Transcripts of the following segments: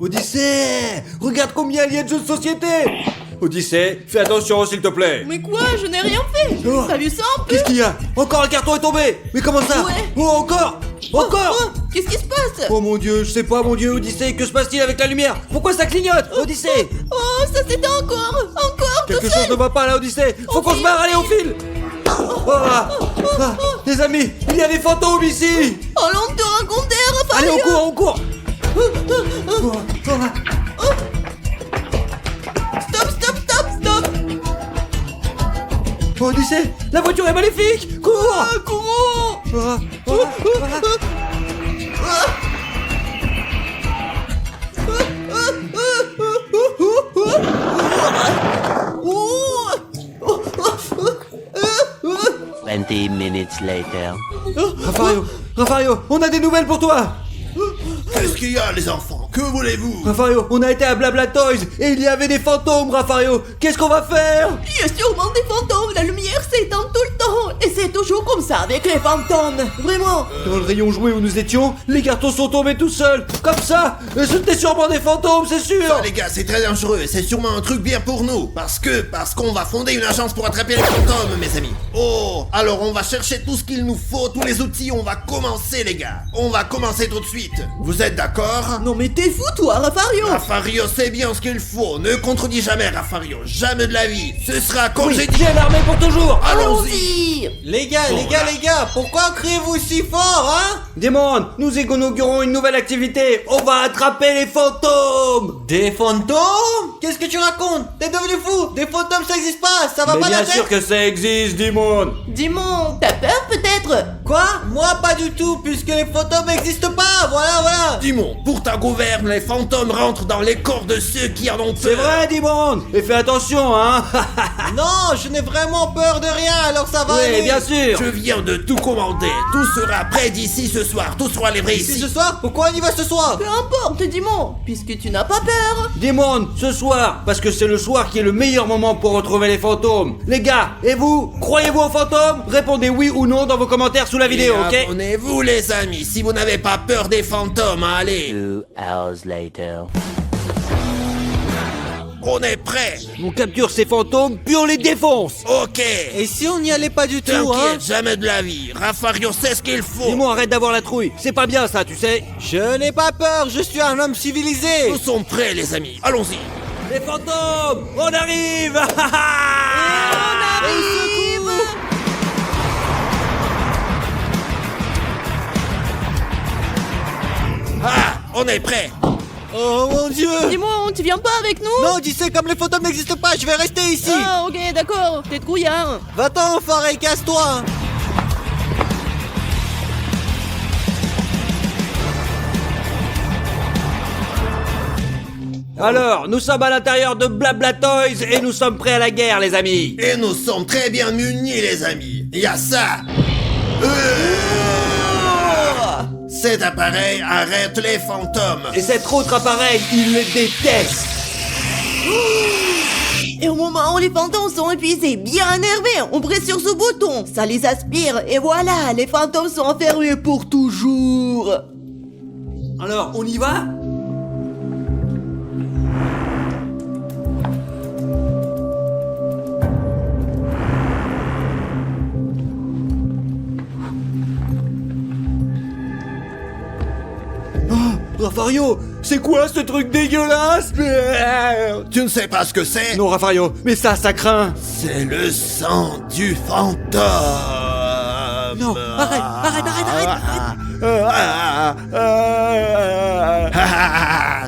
Odyssée, regarde combien il y a de jeux de société. Odyssée, fais attention s'il te plaît. Mais quoi? Je n'ai rien fait. Oh. T'as vu ça un peu? Qu'est-ce qu'il y a? Encore un carton est tombé. Mais comment ça? Ouais. Oh, encore. Encore. Qu'est-ce qui se passe? Oh mon dieu, je sais pas mon dieu, Odyssée, que se passe-t-il avec la lumière? Pourquoi ça clignote? Odyssée. Oh, ça c'était encore Quelque tout chose seul. ne va pas là, Odyssée. Faut On qu'on se file, barre, on allez, on file. Les amis, il y a des fantômes ici. Oh, l'on te racontait, Allez, Raphaël. on court. Stop. Odyssée, la voiture est maléfique. Cours. Courons. Oh. 20 minutes later. Raphaël, on a des nouvelles pour toi. Qu'est-ce qu'il y a, les enfants? Que voulez-vous? Raphaël, on a été à Blabla Toys et il y avait des fantômes, Raphaël. Qu'est-ce qu'on va faire? Il y a sûrement des fantômes, la lumière s'éteint tout le temps. Et c'est toujours comme ça avec les fantômes. Vraiment. Dans le rayon jouet où nous étions, les cartons sont tombés tout seuls. Comme ça. C'était sûrement des fantômes, c'est sûr. Ça, les gars, c'est très dangereux. C'est sûrement un truc bien pour nous. Parce qu'on va fonder une agence pour attraper les fantômes, mes amis. Oh, alors on va chercher tout ce qu'il nous faut, tous les outils. On va commencer, les gars. On va commencer tout de suite. Vous êtes d'accord? Non mais t'es fou toi, Rafario. Rafario sait bien ce qu'il faut. Ne contredis jamais, Rafario. Jamais de la vie. Ce sera Oui, congédié. j'ai l'armée pour toujours. Allons-y. Les gars, pourquoi criez-vous si fort, hein? Démon, nous inaugurons une nouvelle activité. On va attraper les fantômes. Des fantômes? Qu'est-ce que tu racontes? T'es devenu fou? Des fantômes ça existe pas, ça va Mais pas bien la tête? sûr que ça existe, Démon. Dimon, t'as peur peut-être? Quoi? Moi pas du tout, puisque les fantômes n'existent pas, voilà. Dimon, pour ta gouverne, les fantômes rentrent dans les corps de ceux qui en ont peur. C'est vrai, Démon. Et fais attention, hein. Non, je n'ai vraiment peur de rien, alors ça va Oui, aller. bien sûr. Je viens de tout commander. Tout sera prêt d'ici ce soir. Tout sera livré Ici ici. ce soir? Pourquoi on y va ce soir? Peu importe, Dimon, puisque tu n'as pas peur. Démon, ce soir, parce que c'est le soir qui est le meilleur moment pour retrouver les fantômes. Les gars, et vous, croyez-vous aux fantômes? Répondez oui ou non dans vos commentaires sous la vidéo, Et ok? abonnez-vous, les amis, si vous n'avez pas peur des fantômes, allez. 2 hours later. On est prêt. On capture ces fantômes, puis on les défonce. Ok. Et si on n'y allait pas du tout, hein? T'inquiète, jamais de la vie. Rafario sait ce qu'il faut. Démon, arrête d'avoir la trouille. C'est pas bien ça, tu sais. Je n'ai pas peur, je suis un homme civilisé. Nous sommes prêts, les amis. Allons-y. Les fantômes, on arrive. Ah, on est prêt. Oh mon dieu. Dimon, tu viens pas avec nous? Non, tu sais, comme les fantômes n'existent pas, je vais rester ici. Ah, ok, d'accord, t'es trouillard. Va-t'en, enfoiré, casse-toi. Alors, nous sommes à l'intérieur de Blabla Toys et nous sommes prêts à la guerre, les amis. Et nous sommes très bien munis, les amis. Il y a ça. Cet appareil arrête les fantômes. Et cet autre appareil, il les déteste. Et au moment où les fantômes sont épuisés, bien énervés, on presse sur ce bouton, ça les aspire, et voilà, les fantômes sont enfermés pour toujours. Alors, on y va? Rafario, c'est quoi ce truc dégueulasse? Tu ne sais pas ce que c'est? Non, Rafario, mais ça craint. C'est le sang du fantôme. Non, arrête.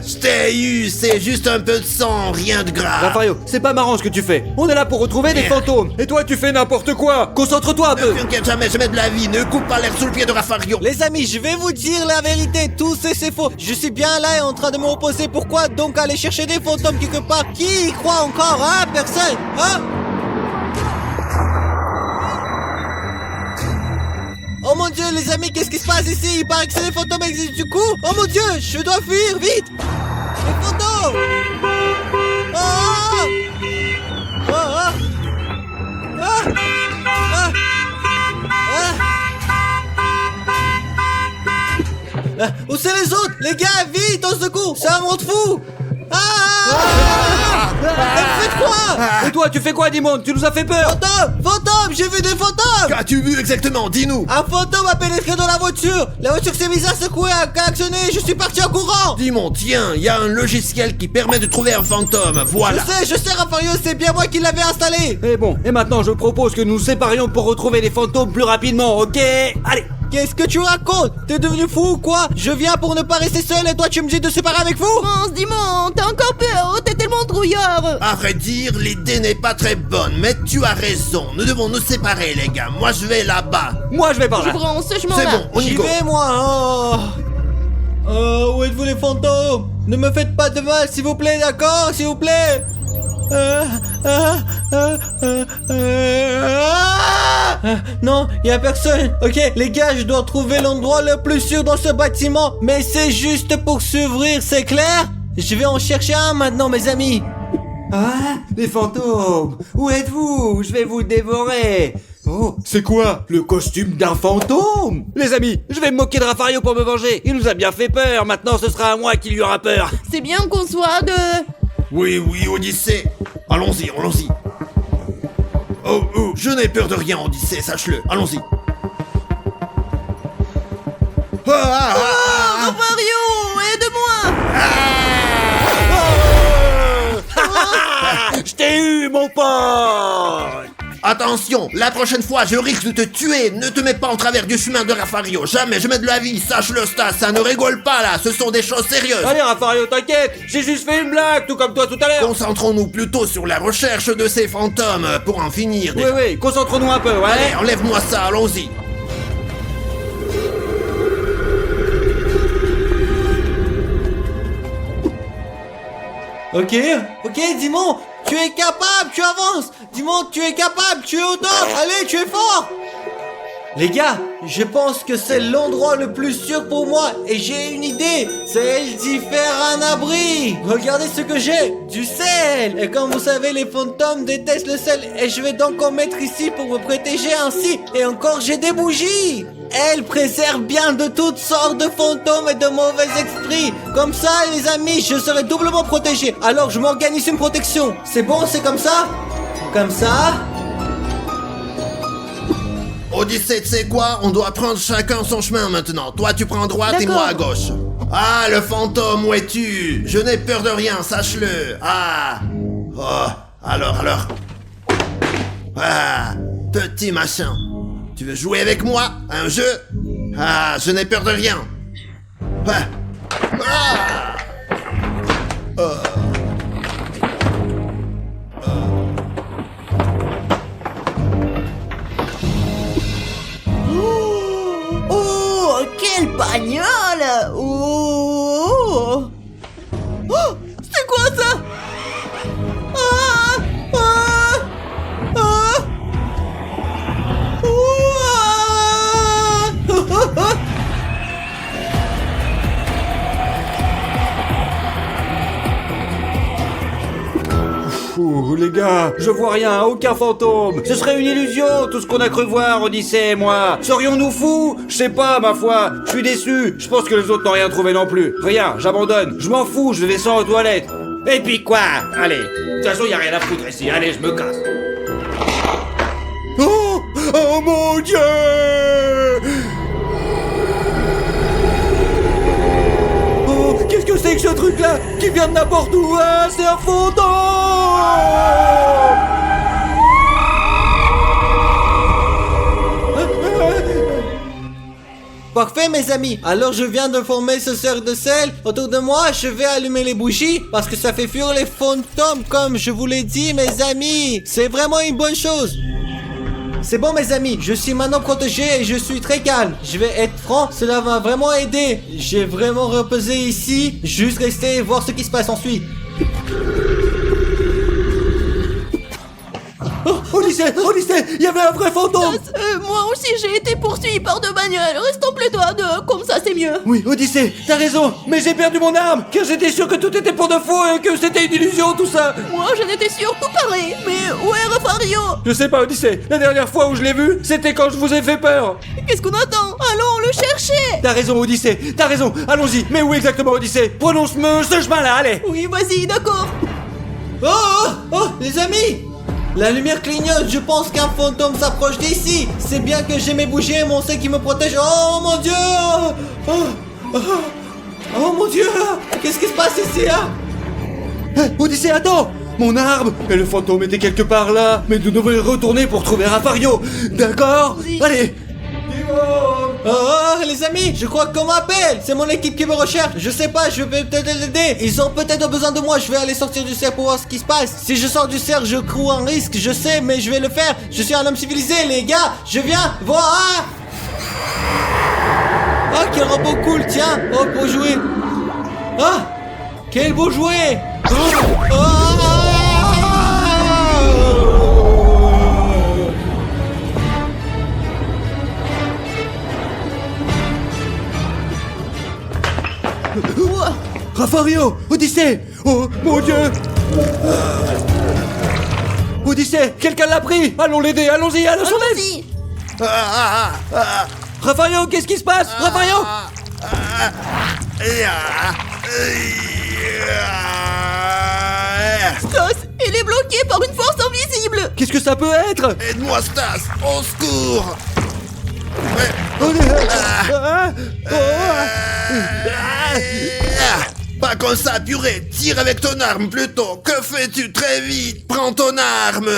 Je t'ai eu, c'est juste un peu de sang, rien de grave. Rafario, c'est pas marrant ce que tu fais. On est là pour retrouver des fantômes. Et toi, tu fais n'importe quoi. Concentre-toi un peu. Ne t'inquiète jamais de la vie, ne coupe pas l'air sous le pied de Rafario. Les amis, je vais vous dire la vérité, tout c'est faux. Je suis bien là et en train de me reposer. Pourquoi donc aller chercher des fantômes quelque part? Qui y croit encore, hein? Personne, hein? Oh mon dieu, les amis, qu'est-ce qui se passe ici? Il paraît que c'est les fantômes existent du coup. Oh mon dieu, je dois fuir, vite! Les fantômes! Ah! Ah! Ah! Ah! Ah! Ah! Où c'est les autres? Les gars, vite, au secours! C'est un monde fou! Ah! Faites quoi? Et toi, tu fais quoi, Dimon? Tu nous as fait peur. Fantôme! Fantôme! J'ai vu des fantômes! Qu'as-tu vu exactement? Dis-nous. Un fantôme a pénétré dans la voiture! La voiture s'est mise à secouer, à klaxonner, je suis parti en courant! Dis-moi, tiens, il y a un logiciel qui permet de trouver un fantôme, voilà. Je sais, Raphaël, c'est bien moi qui l'avais installé! Et bon, et maintenant, je propose que nous nous séparions pour retrouver les fantômes plus rapidement, ok? Allez. Qu'est-ce que tu racontes? T'es devenu fou ou quoi? Je viens pour ne pas rester seul et toi tu me dis de séparer avec vous? Pense, Dimon, t'as encore peur, t'es tellement trouillard. À vrai dire, l'idée n'est pas très bonne, mais tu as raison. Nous devons nous séparer, les gars. Moi, je vais là-bas. Moi, je vais par Je là. prends ce C'est chemin-là. bon, on y J'y go. vais moi! Où êtes-vous les fantômes? Ne me faites pas de mal s'il vous plaît, d'accord? S'il vous plaît! Non, y a personne. Ok, les gars, je dois trouver l'endroit le plus sûr dans ce bâtiment. Mais c'est juste pour s'ouvrir, c'est clair? Je vais en chercher un maintenant, mes amis. Ah, les fantômes. Où êtes-vous? Je vais vous dévorer. Oh, c'est quoi? Le costume d'un fantôme? Les amis, je vais me moquer de Raffario pour me venger. Il nous a bien fait peur. Maintenant, ce sera à moi qui lui aura peur. C'est bien qu'on soit deux. Oui, Odyssée. Allons-y, allons-y. Oh, je n'ai peur de rien, Odyssée, sache-le. Allons-y. Mario, aide-moi. Je t'ai eu, mon pote. Attention, la prochaine fois, je risque de te tuer. Ne te mets pas en travers du chemin de Raffario. Jamais je mets de la vie, sache-le, Stas. Ça ne rigole pas, là. Ce sont des choses sérieuses. Allez, Raffario, t'inquiète. J'ai juste fait une blague, tout comme toi tout à l'heure. Concentrons-nous plutôt sur la recherche de ces fantômes pour en finir. Oui, déjà. oui, concentrons-nous un peu, ouais. Allez, enlève-moi ça, allons-y. Ok, Dimon, tu es capable, tu avances. Dimon, tu es capable, tu es au top. Allez, tu es fort. Les gars, je pense que c'est l'endroit le plus sûr pour moi et j'ai une idée, c'est d'y faire un abri. Regardez ce que j'ai, du sel. Et comme vous savez, les fantômes détestent le sel et je vais donc en mettre ici pour me protéger ainsi. Et encore, j'ai des bougies. Elles préservent bien de toutes sortes de fantômes et de mauvais esprits. Comme ça, les amis, je serai doublement protégé. Alors, je m'organise une protection. C'est bon, c'est comme ça? Comme ça? Odyssée, tu sais quoi? On doit prendre chacun son chemin maintenant. Toi, tu prends à droite et D'accord. moi à gauche. Ah, le fantôme, où es-tu? Je n'ai peur de rien, sache-le. Ah. Oh, alors. Ah, petit machin. Tu veux jouer avec moi? Un jeu? Ah, je n'ai peur de rien. Ah. Ah. Oh, quelle bagnole. Oh, c'est quoi ça? Ouh, les gars, je vois rien, aucun fantôme. Ce serait une illusion, tout ce qu'on a cru voir, Odyssée et moi. Serions-nous fous? Je sais pas, ma foi. Je suis déçu. Je pense que les autres n'ont rien trouvé non plus. Rien, j'abandonne. Je m'en fous, je descends aux toilettes. Et puis quoi? Allez, de toute façon, y a rien à foutre ici. Allez, je me casse. Oh mon Dieu! Oh, qu'est-ce que c'est que ce truc-là qui vient de n'importe où? Ah, c'est un fantôme! Parfait mes amis, alors je viens de former ce cercle de sel autour de moi, je vais allumer les bougies parce que ça fait fuir les fantômes comme je vous l'ai dit mes amis. C'est vraiment une bonne chose. C'est bon mes amis, je suis maintenant protégé et je suis très calme. Je vais être franc, cela m'a vraiment aidé. J'ai vraiment reposé ici, juste rester et voir ce qui se passe ensuite. Oh, Odyssée, il y avait un vrai fantôme. Moi aussi j'ai été poursuivi par 2 bagnoles. Restons plutôt à 2, comme ça c'est mieux. Oui, Odyssée, t'as raison, mais j'ai perdu mon arme, car j'étais sûr que tout était pour de faux et que c'était une illusion tout ça. Moi je n'étais sûr tout pareil. Mais où est Refario? Je sais pas, Odyssée, la dernière fois où je l'ai vu, c'était quand je vous ai fait peur. Qu'est-ce qu'on attend? Allons le chercher. T'as raison, Odyssée, t'as raison, allons-y. Mais où exactement, Odyssée? Prenons ce chemin-là, allez. Oui, vas-y, d'accord. Oh, les amis! La lumière clignote, je pense qu'un fantôme s'approche d'ici. C'est bien que j'ai mes bougies, mon sait qui me protège. Oh mon Dieu! Oh mon Dieu! Qu'est-ce qui se passe ici, hein? Odyssée, attends! Mon arme! Et le fantôme était quelque part là. Mais nous devons y retourner pour trouver Rafario. D'accord? Oui. Allez! Oh, les amis, je crois qu'on m'appelle. C'est mon équipe qui me recherche. Je sais pas, je vais peut-être l'aider. Ils ont peut-être besoin de moi. Je vais aller sortir du cercle pour voir ce qui se passe. Si je sors du cercle, je cours un risque. Je sais, mais je vais le faire. Je suis un homme civilisé, les gars. Je viens voir. Ah, quel robot cool, tiens. Oh, pour jouer. Ah, quel beau jouet. Rafario, Odyssée. Oh, mon Dieu. Odyssée, quelqu'un l'a pris. Allons l'aider, allons-y, allons son aide. Allons-y. Rafario, qu'est-ce qui se passe? Rafario. Stas, il est bloqué par une force invisible. Qu'est-ce que ça peut être? Aide-moi, Stas! Au secours! Pas comme ça, purée! Tire avec ton arme plutôt! Que fais-tu? Très vite! Prends ton arme!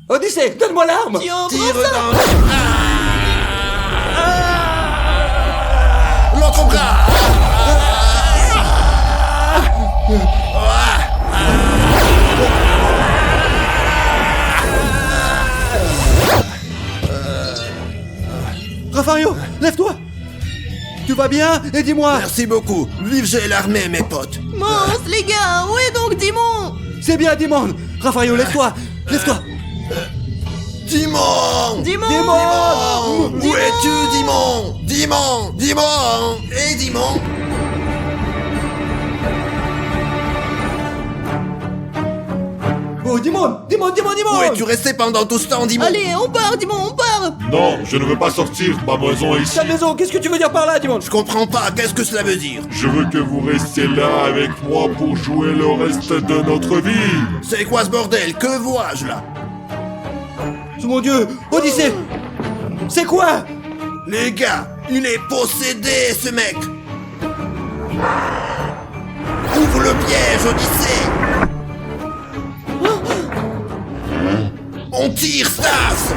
Odyssée, donne-moi l'arme. Tiens, Tire prends ça. dans l'autre bras! Rafario, lève-toi. Tu vas bien? Et dis-moi. Merci beaucoup! Vive j'ai l'armée, mes potes! Mince, les gars, où est donc Dimon? C'est bien, Dimon. Rafario, lève-toi. Lève-toi. Dimon! Dimon! Dimon! Où es-tu, Dimon? Dimon! Dimon! Et Dimon? Oh, Dimon. Où es-tu resté pendant tout ce temps, Dimon? Allez, on part, Dimon, on part. Non, je ne veux pas sortir, ma maison est ici. Ta maison, qu'est-ce que tu veux dire par là, Dimon? Je comprends pas, qu'est-ce que cela veut dire? Je veux que vous restiez là avec moi pour jouer le reste de notre vie. C'est quoi ce bordel? Que vois-je là? Oh mon Dieu, Odyssée. C'est quoi? Les gars, il est possédé, ce mec! Ouvre le piège, Odyssée! On tire, Stas!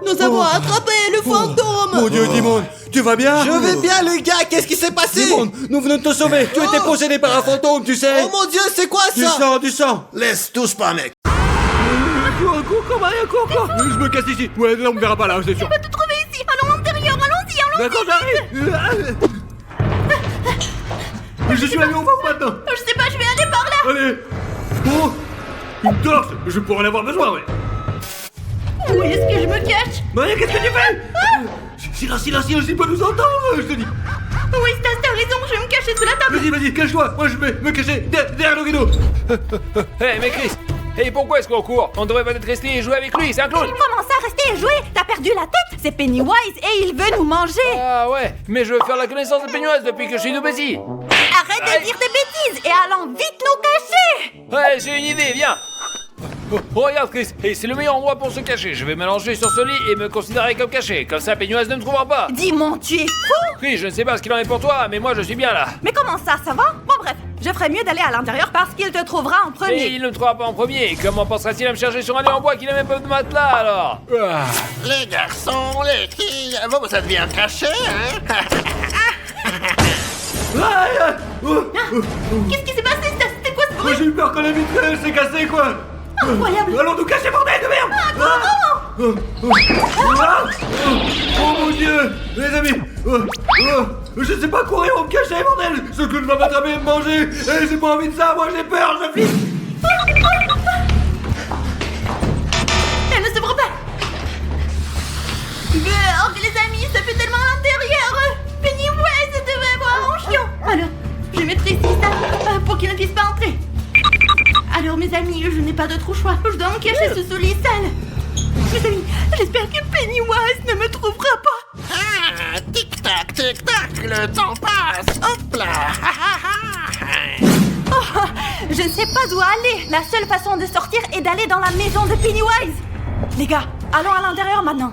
Nous avons attrapé le fantôme. Mon Dieu, Dimon, tu vas bien? Je vais bien les gars, qu'est-ce qui s'est passé? Dimon, nous venons de te sauver. Tu étais possédé par un fantôme, tu sais. Oh mon Dieu, c'est quoi Du ça? sang, du sang. Laisse, touche pas, mec! Cours, Maria, cours. Je me casse ici. Ouais, on me verra pas là, c'est sûr. On peut te trouver ici. Allons à l'intérieur, allons-y, allons-y. D'accord, j'arrive. Je suis allé au fond maintenant. Je sais pas, je vais aller par là. Allez. Oh, une torche. Je pourrais en avoir besoin, ouais. Où est-ce que je me cache? Maria, qu'est-ce que tu fais? Silence, il peut nous entendre, je te dis. Oui, Stas, t'as raison, je vais me cacher sous la table. Vas-y, cache-toi. Moi, je vais me cacher derrière le rideau. Hé, mais Chris, et pourquoi est-ce qu'on court? On devrait peut-être rester et jouer avec lui, c'est un clown. Comment ça, rester et jouer? T'as perdu la tête? C'est Pennywise et il veut nous manger! Ah ouais, mais je veux faire la connaissance de Pennywise depuis que je suis tout petit. Arrête de dire des bêtises et allons vite nous cacher! Ouais, j'ai une idée, viens. Oh, regarde Chris, et c'est le meilleur endroit pour se cacher. Je vais m'allonger sur ce lit et me considérer comme caché. Comme ça, Pennywise ne me trouvera pas. Dis-moi, tu es fou! Chris, je ne sais pas ce qu'il en est pour toi, mais moi je suis bien là. Mais comment ça va? Bon bref, je ferais mieux d'aller à l'intérieur parce qu'il te trouvera en Et premier. il ne me trouvera pas en premier. Comment pensera-t-il à me chercher sur un lit en bois qui n'a même pas de matelas alors? Les garçons, les filles, vous êtes bien cachés, hein? Qu'est-ce qui s'est passé, Stas? C'était quoi ce Moi, bruit? j'ai eu peur quand la vitre s'est cassée, quoi. Incroyable. Allons nous cacher, bordel de merde. Comment? Oh mon Dieu! Les amis! Je sais pas courir, on me cacher, bordel! Ce clown va m'attraper et me manger! Et j'ai pas envie de ça, moi j'ai peur, je flippe! Elle ne se prend pas. Oh, les amis, ça fait tellement à l'intérieur. Pennywise devrait avoir un chiant. Alors, je vais mettre ici ça pour qu'il ne puisse pas entrer. Alors, mes amis, je n'ai pas d'autre choix. Je dois me cacher sous lit sale. Mes amis, j'espère que Pennywise ne me trouvera pas. Ah, tic-tac, le temps passe. Hop là. Oh, je ne sais pas où aller. La seule façon de sortir est d'aller dans la maison de Pennywise. Les gars, allons à l'intérieur maintenant.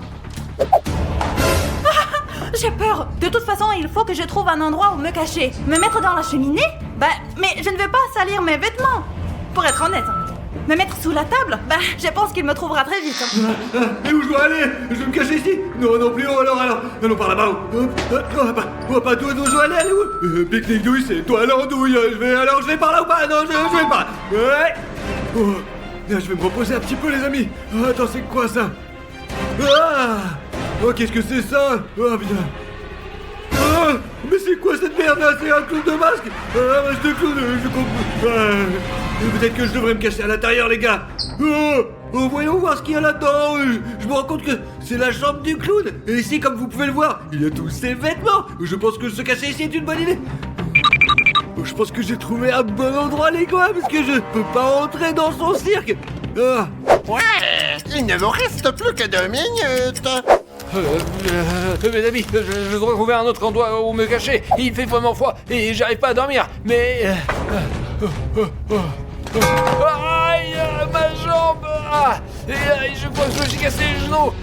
J'ai peur. De toute façon, il faut que je trouve un endroit où me cacher. Me mettre dans la cheminée? Mais je ne veux pas salir mes vêtements. Pour être honnête. Me mettre sous la table? Je pense qu'il me trouvera très vite. Et où je dois aller? Je vais me cacher ici? Non plus, alors. Allons par là-bas. Pas d'où je dois aller, où? Pique-nique douille, c'est toi l'andouille. Je vais par là ou pas? Non, je vais pas. Ouais. Oh, là, je vais me reposer un petit peu, les amis. Attends, c'est quoi ça? Oh, qu'est-ce que c'est ça? Oh, putain. Mais c'est quoi cette merde là? C'est un clown de masque? Masque de clown, je comprends. Peut-être que je devrais me cacher à l'intérieur, les gars. Voyons voir ce qu'il y a là-dedans. Je me rends compte que c'est la chambre du clown. Et ici, comme vous pouvez le voir, il y a tous ses vêtements. Je pense que se cacher ici est une bonne idée. Je pense que j'ai trouvé un bon endroit, les gars, parce que je peux pas entrer dans son cirque. Ouais, il ne vous reste plus que 2 minutes. Mes amis, je dois trouver un autre endroit où me cacher. Il fait vraiment froid et j'arrive pas à dormir. Mais... Aïe, ma jambe. Je crois que je me suis cassé les genoux.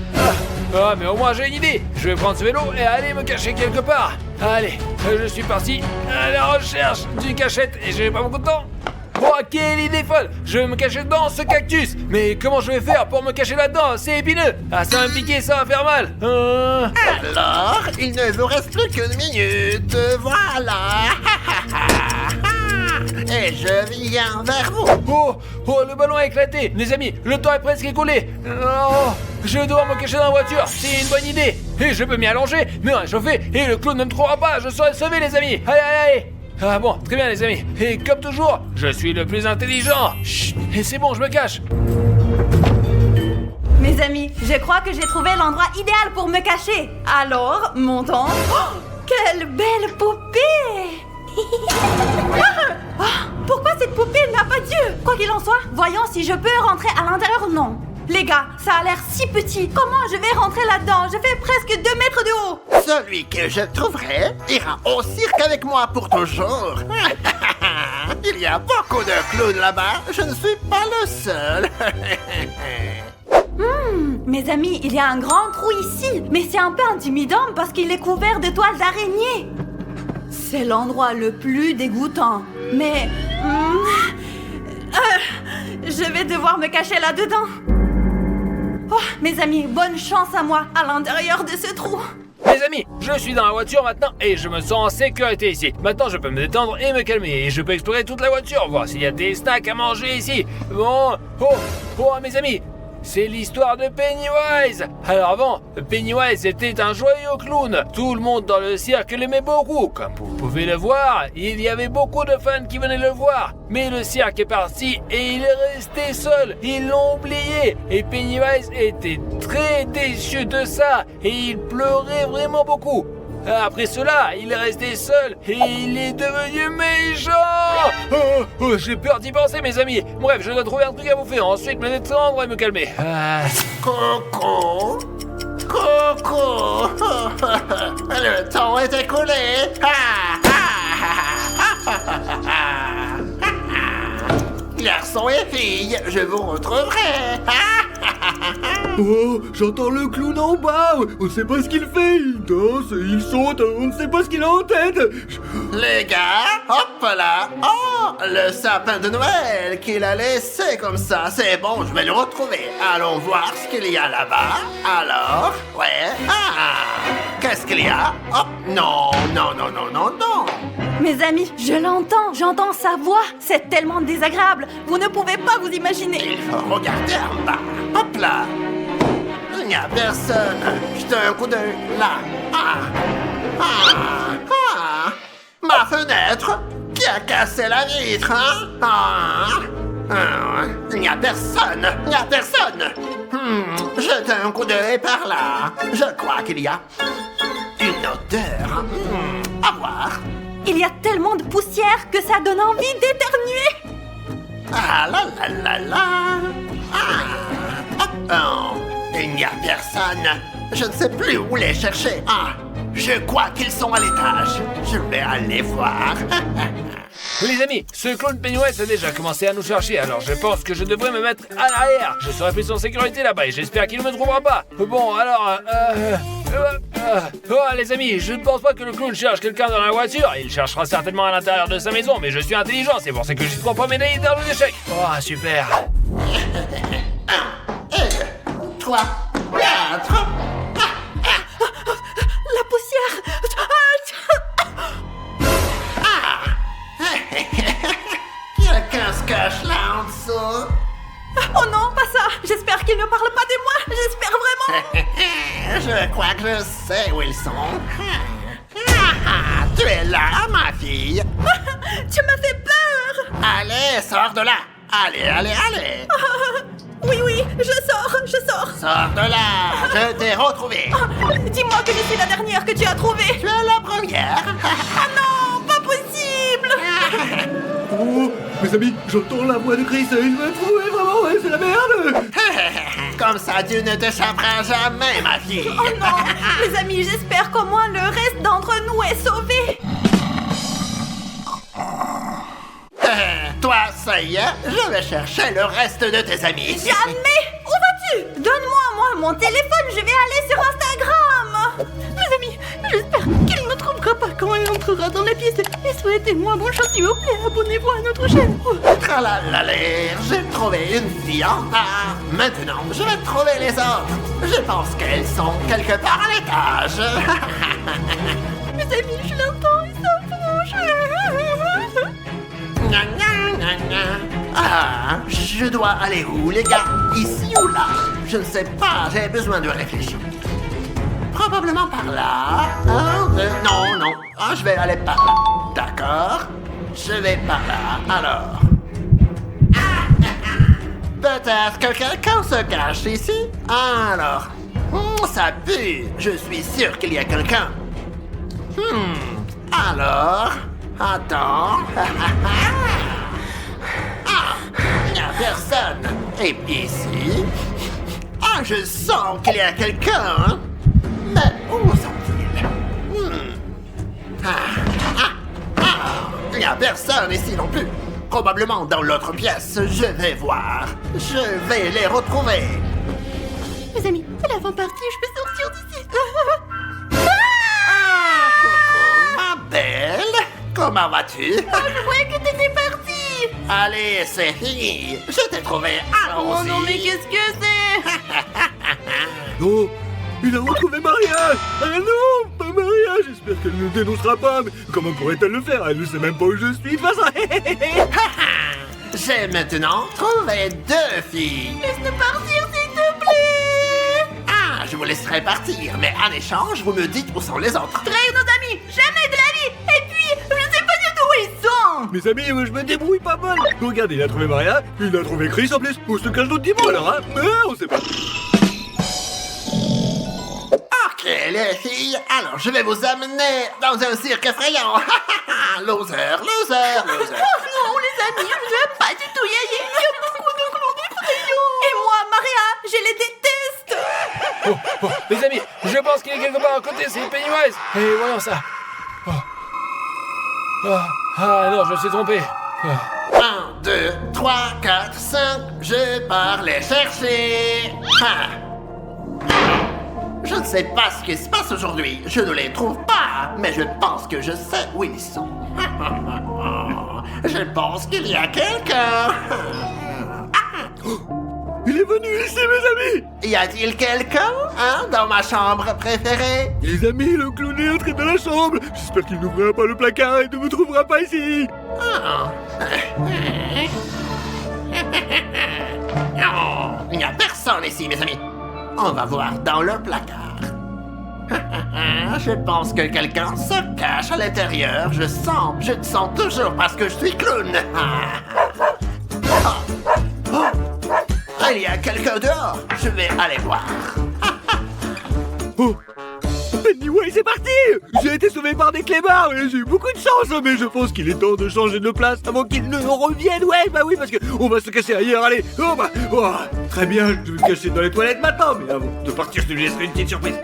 Mais au moins j'ai une idée. Je vais prendre ce vélo et aller me cacher quelque part. Allez, je suis parti à la recherche d'une cachette et j'ai pas beaucoup de temps. Oh, quelle idée folle! Je vais me cacher dans ce cactus! Mais comment je vais faire pour me cacher là-dedans? C'est épineux! Ça va me piquer, ça va faire mal! Alors, il ne vous reste plus qu'une minute, voilà! Et je viens vers vous! Oh, le ballon a éclaté! Les amis, le temps est presque écoulé! Je vais devoir me cacher dans la voiture, c'est une bonne idée! Et je peux m'y allonger, me réchauffer, et le clown ne me trouvera pas, je serai sauvé, les amis! Allez! Bon, très bien les amis. Et comme toujours, je suis le plus intelligent. Chut, et c'est bon, je me cache. Mes amis, je crois que j'ai trouvé l'endroit idéal pour me cacher. Alors, montons. Oh, quelle belle poupée! Pourquoi cette poupée n'a pas d'yeux? Quoi qu'il en soit, voyons si je peux rentrer à l'intérieur ou non. Les gars, ça a l'air si petit. Comment je vais rentrer là-dedans? Je fais presque 2 mètres de haut. Celui que je trouverai ira au cirque avec moi pour toujours. Il y a beaucoup de clowns là-bas. Je ne suis pas le seul. Mes amis, il y a un grand trou ici. Mais c'est un peu intimidant parce qu'il est couvert de toiles d'araignée. C'est l'endroit le plus dégoûtant. Mais... je vais devoir me cacher là-dedans. Oh, mes amis, bonne chance à moi à l'intérieur de ce trou. Mes amis, je suis dans la voiture maintenant et je me sens en sécurité ici. Maintenant, je peux me détendre et me calmer. Et je peux explorer toute la voiture, voir s'il y a des snacks à manger ici. Bon, mes amis, c'est l'histoire de Pennywise. Alors avant, Pennywise était un joyeux clown. Tout le monde dans le cirque l'aimait beaucoup. Comme vous pouvez le voir, il y avait beaucoup de fans qui venaient le voir. Mais le cirque est parti et il est resté seul. Ils l'ont oublié. Et Pennywise était très déçu de ça. Et il pleurait vraiment beaucoup. Après cela, il est resté seul et il est devenu méchant. J'ai peur d'y penser, mes amis. Bref, je dois trouver un truc à bouffer, ensuite me détendre et me calmer. Coco, le temps est écoulé. Garçons et filles, je vous retrouverai. Oh, j'entends le clown en bas. On ne sait pas ce qu'il fait. Il danse, il saute. On ne sait pas ce qu'il a en tête. Les gars, hop là. Oh, le sapin de Noël qu'il a laissé comme ça. C'est bon, je vais le retrouver. Allons voir ce qu'il y a là-bas. Alors, ouais. Qu'est-ce qu'il y a? Oh, non. Mes amis, je l'entends, j'entends sa voix. C'est tellement désagréable. Vous ne pouvez pas vous imaginer. Il faut regarder en bas. Hop là. n'y a personne. Jetez un coup d'œil là. Ma fenêtre. Qui a cassé la vitre, hein? Il n'y a personne. Il n'y a personne. Jetez un coup d'œil par là. Je crois qu'il y a une odeur. À voir. Il y a tellement de poussière que ça donne envie d'éternuer. Ah là là là là. Il n'y a personne. Je ne sais plus où les chercher. Je crois qu'ils sont à l'étage. Je vais aller voir. Les amis, ce clown Pennywise a déjà commencé à nous chercher, alors je pense que je devrais me mettre à l'arrière. Je serai plus en sécurité là-bas et j'espère qu'il ne me trouvera pas. Bon, alors... les amis, je ne pense pas que le clown cherche quelqu'un dans la voiture. Il cherchera certainement à l'intérieur de sa maison, mais je suis intelligent, c'est pour ça que je ne prends pas médaille dans les échecs. Oh, super. 1, 2, 3, 4... La poussière. Quelqu'un se cache là en dessous. Oh non, pas ça. J'espère qu'il ne parle pas de moi. J'espère vraiment. Je crois que je sais où ils sont. Tu es là, ma fille. Tu m'as fait peur. Allez, sors de là. Allez, allez, allez. Oui, je sors. Sors de là. Je t'ai retrouvé. Dis-moi que je suis la dernière que tu as trouvée. Tu es la première. Oh non, pas possible. Oh, mes amis, j'entends la voix de Chris, il m'a trouvé vraiment, ouais, c'est la merde. Comme ça, tu ne t'échapperas jamais, ma fille. Oh non, mes amis, j'espère qu'au moins le reste d'entre nous est sauvé. Toi, ça y est, je vais chercher le reste de tes amis. Jamais. Où vas-tu? Donne-moi, moi, mon téléphone, je vais aller sur Instagram. Mes amis, j'espère qu'il ne me trouvera pas quand il entrera dans la pièce. Et souhaitez-moi bonne chance, s'il vous plaît. Abonnez-vous à notre chaîne. Tralalala, j'ai trouvé une fille en bas. Maintenant, je vais trouver les autres. Je pense qu'elles sont quelque part à l'étage. Mes amis, je l'entends, ils s'approchent. Gna, gna, gna, gna. Je dois aller où, les gars? Ici ou là? Je ne sais pas, j'ai besoin de réfléchir. Probablement par là. Non. Je vais aller par là. D'accord? Je vais par là, alors. Peut-être que quelqu'un se cache ici. Alors. Ça pue. Je suis sûr qu'il y a quelqu'un. Alors. Attends. Il n'y a personne. Et puis ici. Je sens qu'il y a quelqu'un. Mais où sont-ils? Il n'y a personne ici non plus. Probablement dans l'autre pièce. Je vais voir. Je vais les retrouver. Mes amis, c'est l'avant-partie, je peux sortir d'ici. Coucou, ma belle. Comment vas-tu? Je croyais que t'étais partie. Allez, c'est fini. Je t'ai trouvé. Allons-y. Oh non, mais qu'est-ce que c'est? Non, il a retrouvé Maria. Ah non, pas Maria, j'espère qu'elle ne nous dénoncera pas. Mais comment pourrait-elle le faire? Elle ne sait même pas où je suis, de toute façon. J'ai maintenant trouvé 2 filles. Laisse-nous partir, s'il te plaît. Je vous laisserai partir, mais en échange, vous me dites où sont les autres. Traire nos amis, jamais de la vie. Et puis, je sais pas du tout où ils sont. Mes amis, je me débrouille pas mal. Regardez, il a trouvé Maria, il a trouvé Chris en plus. Où se cache d'autres diamants alors, hein? On sait pas. Ok, les filles, alors je vais vous amener dans un cirque effrayant. Loser. Oh non, les amis, je n'aime pas du tout y aller. Il y a beaucoup de clowns effrayants. Et moi, Maria, je les déteste. Les amis, je pense qu'il est quelque part à côté, c'est Pennywise. Et voyons ça. Non, je me suis trompé. 1, 2, 3, 4, 5, je pars les chercher. Je ne sais pas ce qui se passe aujourd'hui. Je ne les trouve pas, mais je pense que je sais où ils sont. Je pense qu'il y a quelqu'un. Il est venu ici, mes amis. Y a-t-il quelqu'un, dans ma chambre préférée? Les amis, le clown est entré dans la chambre. J'espère qu'il n'ouvrira pas le placard et ne me trouvera pas ici. Il n'y a personne ici, mes amis. On va voir dans le placard. Je pense que quelqu'un se cache à l'intérieur. Je te sens toujours parce que je suis clown. Il y a quelqu'un dehors. Je vais aller voir. Pennywise est parti. J'ai été sauvé par des clébards et j'ai eu beaucoup de chance, mais je pense qu'il est temps de changer de place avant qu'ils ne reviennent. Ouais, bah oui, parce que on va se cacher ailleurs, allez. Très bien, je vais me cacher dans les toilettes maintenant, mais avant de partir, je te laisserai une petite surprise.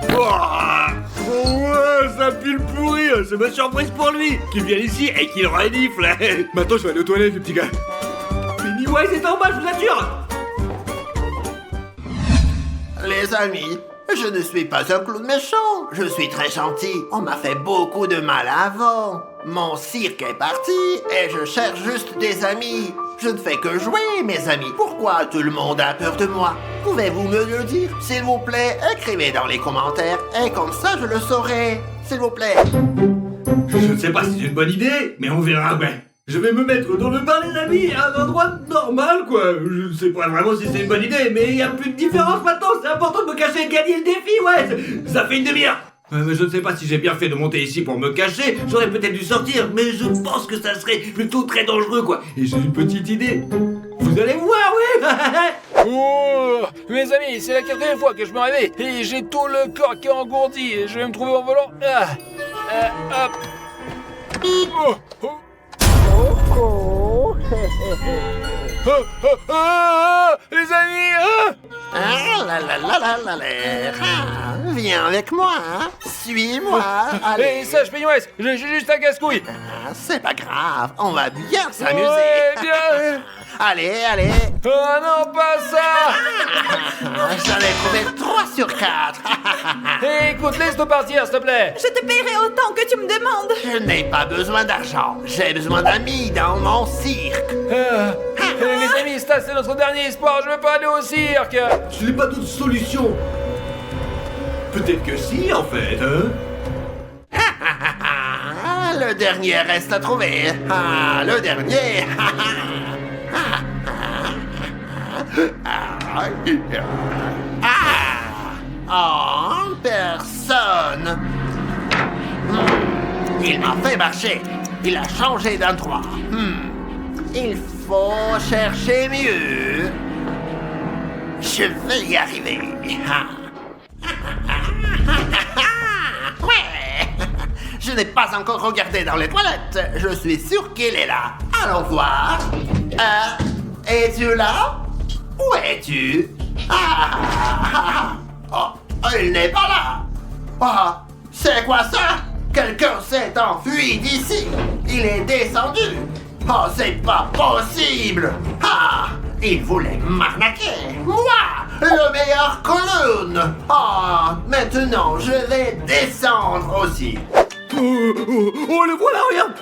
Ouais, ça pue le pourri, c'est ma surprise pour lui, qu'il vienne ici et qu'il renifle. Maintenant, je vais aller aux toilettes, le petit gars. Pennywise est en bas, je vous assure. Les amis, je ne suis pas un clown méchant. Je suis très gentil. On m'a fait beaucoup de mal avant. Mon cirque est parti et je cherche juste des amis. Je ne fais que jouer, mes amis. Pourquoi tout le monde a peur de moi? Pouvez-vous me le dire? S'il vous plaît, écrivez dans les commentaires et comme ça je le saurai. S'il vous plaît. Je ne sais pas si c'est une bonne idée, mais on verra, ouais. Je vais me mettre dans le bain, les amis, à un endroit normal, quoi. Je ne sais pas vraiment si c'est une bonne idée, mais il n'y a plus de différence maintenant. C'est important de me cacher et de gagner le défi, ouais. Ça fait une demi-heure. Mais je ne sais pas si j'ai bien fait de monter ici pour me cacher. J'aurais peut-être dû sortir, mais je pense que ça serait plutôt très dangereux, quoi. Et j'ai une petite idée. Vous allez voir, oui. Oh, mes amis, c'est la 4e fois que je me réveille et j'ai tout le corps qui est engourdi et je vais me trouver en volant. Hop. Les amis, Viens avec moi, hein. Suis-moi. Allez. Et sage Pennywise, j'ai juste un casse-couille. C'est pas grave, on va bien s'amuser. Ouais, bien. Allez. Oh non, pas ça. J'en ai trouvé 3 sur 4. Écoute, laisse-nous partir, s'il te plaît. Je te paierai autant que tu me demandes. Je n'ai pas besoin d'argent, j'ai besoin d'amis dans mon cirque. Les amis, ça c'est notre dernier espoir, je veux pas aller au cirque. Je n'ai pas d'autre solution. Peut-être que si, en fait, hein. Le dernier reste à trouver. Le dernier. En personne. Il m'a fait marcher. Il a changé d'endroit. Il faut chercher mieux. Je vais y arriver. Ouais. Je n'ai pas encore regardé dans les toilettes. Je suis sûr qu'il est là. Allons voir. Es-tu là? Où es-tu? Il n'est pas là. C'est quoi ça? Quelqu'un s'est enfui d'ici. Il est descendu. C'est pas possible. Il voulait m'arnaquer. Moi, le meilleur clown. Maintenant, je vais descendre aussi. Le voilà, regarde.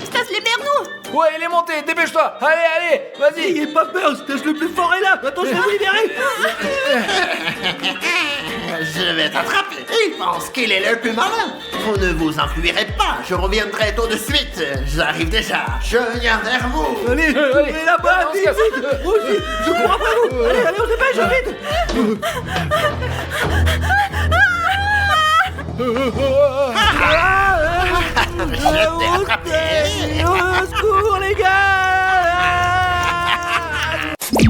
Stas, libère-nous. Ouais, il est monté, dépêche-toi. Allez, vas-y. N'ayez pas peur, Stas le plus fort est là. Attends, je vais vous libérer. Je vais t'attraper. Il pense qu'il est le plus malin. Vous ne vous enfuirez pas. Je reviendrai tout de suite. J'arrive déjà. Je viens vers vous. Allez, là-bas, vite. Moi aussi, je cours après vous. Allez, on se dépêche, vite. Je t'ai attrapé. Au secours, les gars.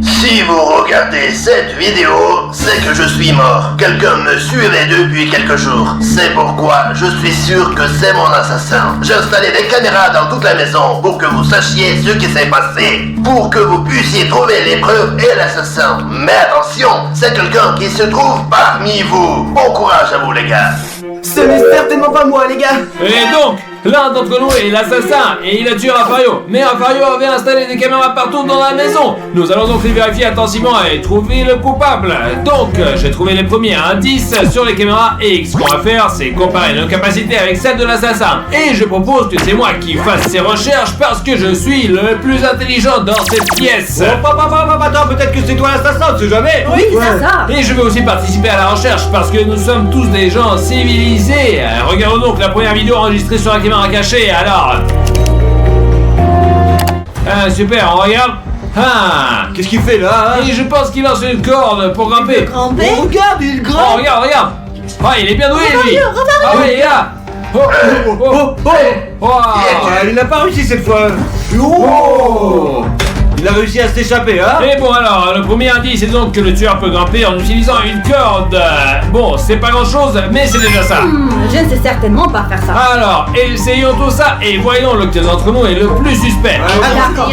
Si vous regardez cette vidéo, c'est que je suis mort. Quelqu'un me suivait depuis quelques jours. C'est pourquoi je suis sûr que c'est mon assassin. J'ai installé des caméras dans toute la maison pour que vous sachiez ce qui s'est passé. Pour que vous puissiez trouver les preuves et l'assassin. Mais attention, c'est quelqu'un qui se trouve parmi vous. Bon courage à vous, les gars. Ce n'est certainement pas moi, les gars. Et donc, l'un d'entre nous est l'assassin et il a tué Rafario. Mais Rafario avait installé des caméras partout dans la maison. Nous allons donc les vérifier attentivement et trouver le coupable. Donc, j'ai trouvé les premiers indices sur les caméras et ce qu'on va faire, c'est comparer nos capacités avec celles de l'assassin. Et je propose que c'est moi qui fasse ces recherches parce que je suis le plus intelligent dans cette pièce. Attends, peut-être que c'est toi l'assassin, on sait jamais. Oui, c'est ça. Et je vais aussi participer à la recherche parce que nous sommes tous des gens civilisés. Regardons donc la première vidéo enregistrée sur la caméra cachée, alors... super, on regarde. Ah, qu'est-ce qu'il fait là, hein? Et je pense qu'il lance une corde pour grimper. Grimper? Oh, regarde, il Oh, grimpe. regarde. Ah, il est bien doué, lui. Ah oui, les gars. Il n'a pas réussi cette fois. Oh, il a réussi à s'échapper, hein? Et bon alors, le premier indice est donc que le tueur peut grimper en utilisant une corde. Bon, c'est pas grand chose, mais c'est déjà ça. Je ne sais certainement pas faire ça. Alors, essayons tout ça et voyons lequel d'entre nous est le plus suspect. D'accord.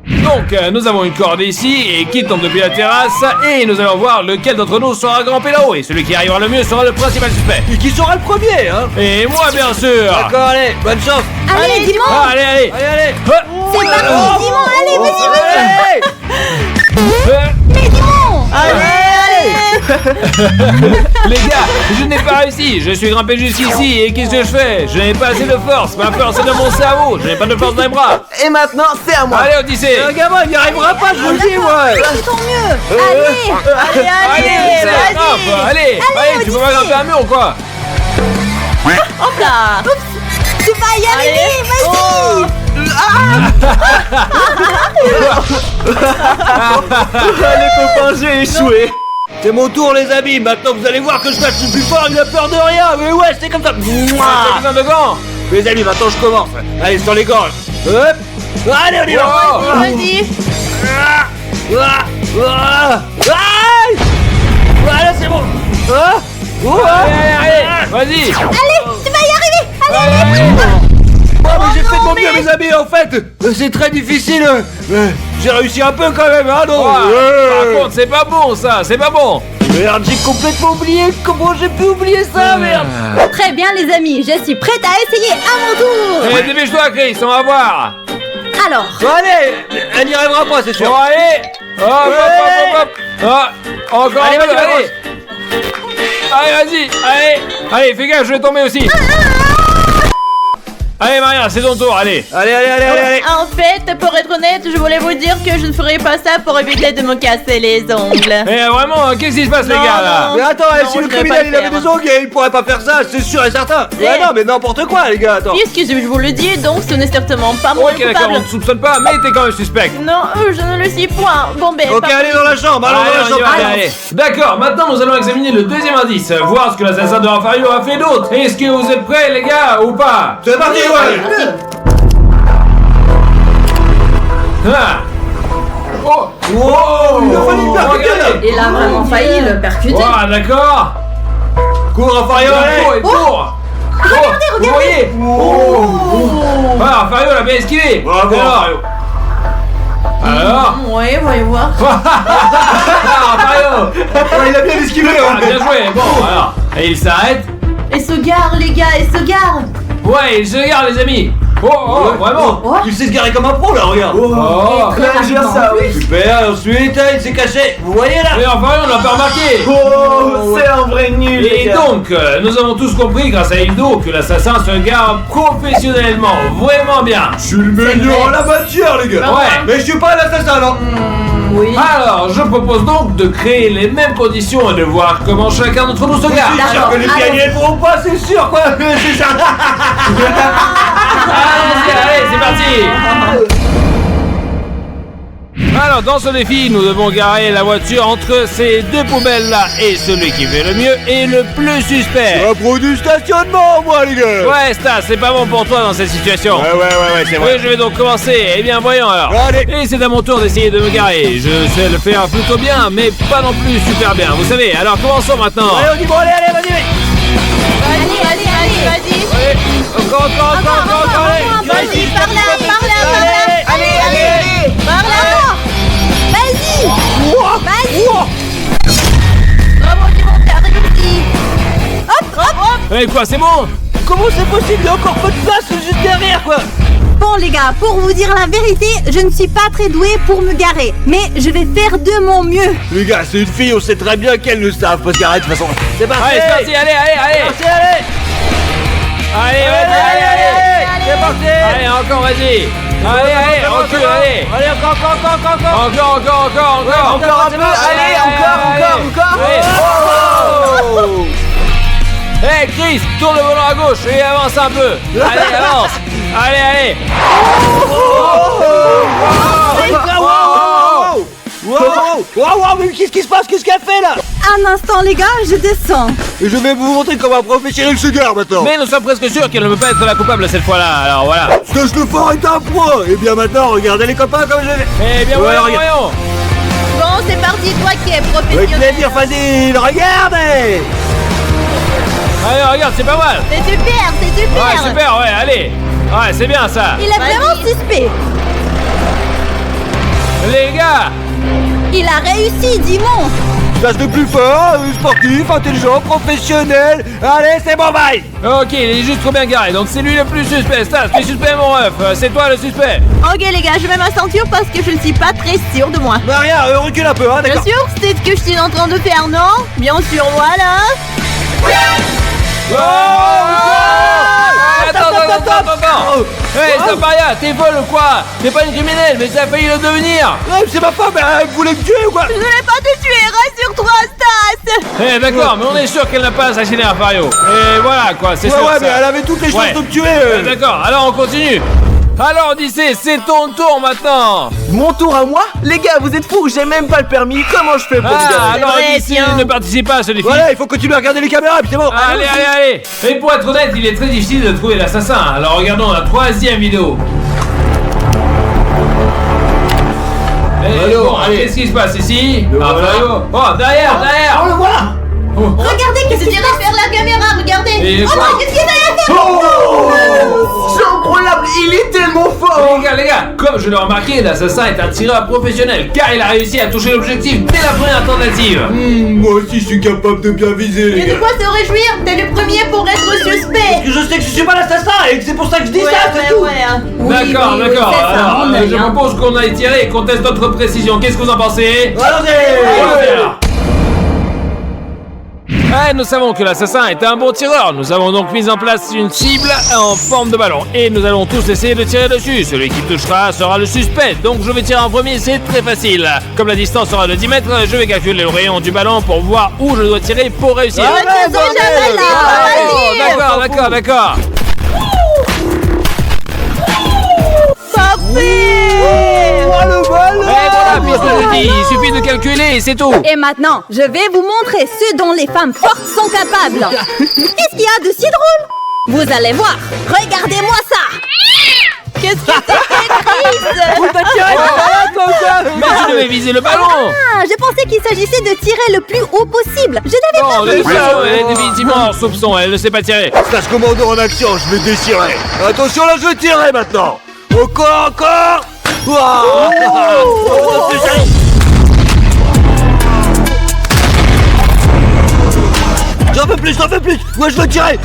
Donc, nous avons une corde ici et qui tombe depuis la terrasse et nous allons voir lequel d'entre nous saura grimper là-haut et celui qui arrivera le mieux sera le principal suspect. Et qui sera le premier, hein? Et moi, bien sûr. D'accord, allez, bonne chance. Allez, Dimon. Ah, allez. Allez, allez. C'est parti, Dimon. Allez, vas-y, Allez. Mais Dimon. Les gars, je n'ai pas réussi, je suis grimpé jusqu'ici et qu'est-ce que je fais? Je n'ai pas assez de force, ma force est dans mon cerveau, je n'ai pas de force dans les bras. Et maintenant, c'est à moi. Allez, Odyssée. Un gamin, il n'y arrivera pas, je vous le dis, moi. Fais ton mieux. Allez. Allez, ça grimpe. Allez, tu peux pas grimper un mur ou quoi? Hop là. Tu vas y arriver, vas-y. Les copains, j'ai échoué. C'est mon tour, les amis. Maintenant, vous allez voir que je suis plus fort, il a peur de rien. Mais ouais, c'est comme ça. T'as besoin de gants? Les amis, maintenant, je commence. Allez, sur les gorges. Hop. Allez, on y va. Oh. Vas-y. Voilà, c'est bon. Allez, vas-y. Allez, tu vas y arriver. Allez. Oh, mais j'ai fait de mon mieux, mes amis, en fait. C'est très difficile. J'ai réussi un peu quand même, hein, non? Par contre, c'est pas bon ça, c'est pas bon. Merde, j'ai complètement oublié. Comment j'ai pu oublier ça, merde? Très bien, les amis. Je suis prête à essayer à mon tour. Allez, dépêche-toi, Chris, on va voir. Alors. Allez, elle n'y arrivera pas, c'est sûr. Bon, allez. Hop. Ah, encore Allez, un peu, vas-y, allez. Allez, vas-y, allez, fais gaffe, je vais tomber aussi. Allez, Maria, c'est ton tour, allez. Allez. En fait, pour être honnête, je voulais vous dire que je ne ferais pas ça pour éviter de me casser les ongles. Eh, vraiment, qu'est-ce qui se passe, les gars, là? Mais attends, Non, si je le vais pas criminel le il avait faire. des ongles, il pourrait pas faire ça, c'est sûr et certain. Ouais, non, mais n'importe quoi, les gars, attends. Puisque je vous le dis, donc ce n'est certainement pas moi Ok, le d'accord, on coupable. te soupçonne pas, mais t'es quand même suspect. Non, je ne le suis point. Bon, ben. Ok, par allez contre- dans la chambre, allons Allez, dans la on y chambre. va, allez. D'accord, maintenant nous allons examiner le deuxième indice, voir ce que l'assassin de Rafario a fait d'autre. Est-ce que vous êtes prêts, les gars, ou pas? C'est parti, ouais. Ah. Oh, Il a failli percuter, regardez. Il a vraiment failli le percuter. Ah, d'accord. Cours, Rafario, allez. Cours. Regardez, vous voyez? Ah, Rafario l'a bien esquivé. Bravo, Rafario. Alors Ouais, voyons voir. Rafario. Ouais, il a bien esquivé, Ah, hein. bien joué. Bon, alors. Et il s'arrête. Et se gare, les gars, et se gare. Ouais, il se regarde, les amis. Oh, vraiment. Il sait se garer comme un pro, là, regarde. Oh. Très Bien ça, oui. Super, ensuite, il s'est caché. Vous voyez, là? Mais enfin, on l'a pas remarqué. Oh, c'est un vrai nul. les Et gars. donc, nous avons tous compris grâce à Hildo que l'assassin se gare professionnellement, vraiment bien. Je suis le meilleur en la matière, les gars. Ouais. Mais je suis pas l'assassin, non. Oui. Alors, je propose donc de créer les mêmes conditions et de voir comment chacun d'entre nous se gare. C'est sûr que les gagnants ne pourront pas, c'est sûr, quoi. C'est ça. Allez, c'est parti. Alors, dans ce défi, nous devons garer la voiture entre ces deux poubelles-là. Et celui qui fait le mieux est le plus suspect. Un pro du stationnement, moi, les gars. Ouais, Stas, c'est pas bon pour toi dans cette situation. Ouais, c'est Oui, je vais donc commencer. Eh bien, voyons alors. Allez. Et c'est à mon tour d'essayer de me garer. Je sais le faire plutôt bien, mais pas non plus super bien. Vous savez, alors commençons maintenant. Allez, on dit bon, allez, vas-y. Allez, vas-y. Encore, allez. Vas-y, par là. Allez. Par là. Vas-y. Bravo, Dimon, t'as réussi. Hop. Eh quoi, c'est bon? Comment c'est possible? Il y a encore peu de place juste derrière, quoi. Bon les gars, pour vous dire la vérité, je ne suis pas très douée pour me garer, mais je vais faire de mon mieux. Les gars, c'est une fille, on sait très bien qu'elle ne savent pas se garer de toute façon. C'est parti. Allez, c'est parti, allez. Allez. Allez, C'est parti. Allez, encore, vas-y. Allez, recule, allez. Allez, encore. Encore un peu, allez, encore. Allez. Hey Chris, tourne le volant à gauche et avance un peu. Allez, avance. Allez. Wow, mais qu'est-ce qui se passe? Qu'est-ce qu'elle fait là? Un instant, les gars, je descends. Et je vais vous montrer comment un professionnel se gare maintenant. Mais nous sommes presque sûrs qu'elle ne peut pas être la coupable cette fois-là, alors voilà. Stage de fort est un pro. Et bien maintenant, regardez les copains comme je vais. Eh bien, Ouais, voyons, regarde. voyons. Bon, c'est parti, toi qui es Avec professionnel. plaisir, Fadil, regardez. Allez, regarde, c'est pas mal. C'est super, c'est super. Ouais, super, ouais, allez. Ouais, c'est bien ça. Il est vraiment suspect. Les gars, Il a réussi, Dimon. Stage de plus fort, sportif, intelligent, professionnel. Allez, c'est bon, bye. ok, il est juste trop bien garé, donc c'est lui le plus suspect. Stas, tu es suspect, mon ref. C'est toi le suspect. Ok les gars, je vais m'assentir parce que je ne suis pas très sûre de moi. Maria, recule un peu, hein, Bien d'accord. sûr, c'est ce que je suis en train de faire, non? Bien sûr, voilà. Attends. Hey, Zaparia, t'es folle ou quoi? T'es pas une criminelle, mais ça a failli le devenir. Ouais, c'est ma femme, elle voulait me tuer ou quoi? Je ne vais pas te tuer, rassure-toi, Stas. Eh, d'accord, mais on est sûr qu'elle n'a pas assassiné Rafario. Et voilà, quoi, c'est sûr. Ouais, ça. mais elle avait toutes les chances Ouais. de me tuer. D'accord, alors on continue. Alors, Odyssée, c'est ton tour maintenant. Mon tour à moi? Les gars, vous êtes fous, j'ai même pas le permis. Comment je fais pour me Ah, garer? alors vrai, Odyssée tiens. ne participe pas à ce défi. Voilà, il faut continuer à regarder les caméras, puis c'est bon. Allez. Et pour être honnête, il est très difficile de trouver l'assassin. Alors regardons la troisième vidéo. Et bon, qu'est-ce qui se passe ici? Rafario. Oh, derrière. On le voit. Regardez, qu'est-ce qu'il dirait faire la caméra, regardez. Et Oh quoi? non, qu'est-ce qu'il y a derrière? C'est incroyable, il est tellement fort. Les gars, comme je l'ai remarqué, l'assassin est un tireur professionnel car il a réussi à toucher l'objectif dès la première tentative. Moi aussi, je suis capable de bien viser, Il y a de quoi se réjouir, t'es le premier pour être suspect. Je sais que je suis pas l'assassin et que c'est pour ça que je dis ça, c'est tout. D'accord. Alors, je propose qu'on aille tirer et qu'on teste notre précision. Qu'est-ce que vous en pensez? Allons-y. Alors. Nous savons que l'assassin est un bon tireur. Nous avons donc mis en place une cible en forme de ballon. Et nous allons tous essayer de tirer dessus. Celui qui touchera sera le suspect. Donc je vais tirer en premier, c'est très facile. Comme la distance sera de 10 mètres, je vais calculer le rayon du ballon pour voir où je dois tirer pour réussir. D'accord. Et voilà, puisque je dis, il suffit de calculer et c'est tout. Et maintenant, je vais vous montrer ce dont les femmes fortes sont capables. Qu'est-ce qu'il y a de si drôle? Vous allez voir. Regardez-moi ça. Qu'est-ce que c'est, Chris? Mais tu devais viser le ballon. Ah, je pensais qu'il s'agissait de tirer le plus haut possible. Je n'avais Non, pas vu ça. elle est définitivement en soupçon, elle ne sait pas tirer. Stage commando en action, je vais déchirer. Attention là, je vais tirer maintenant. Encore. Ouah. J'en veux plus. Moi, je veux tirer.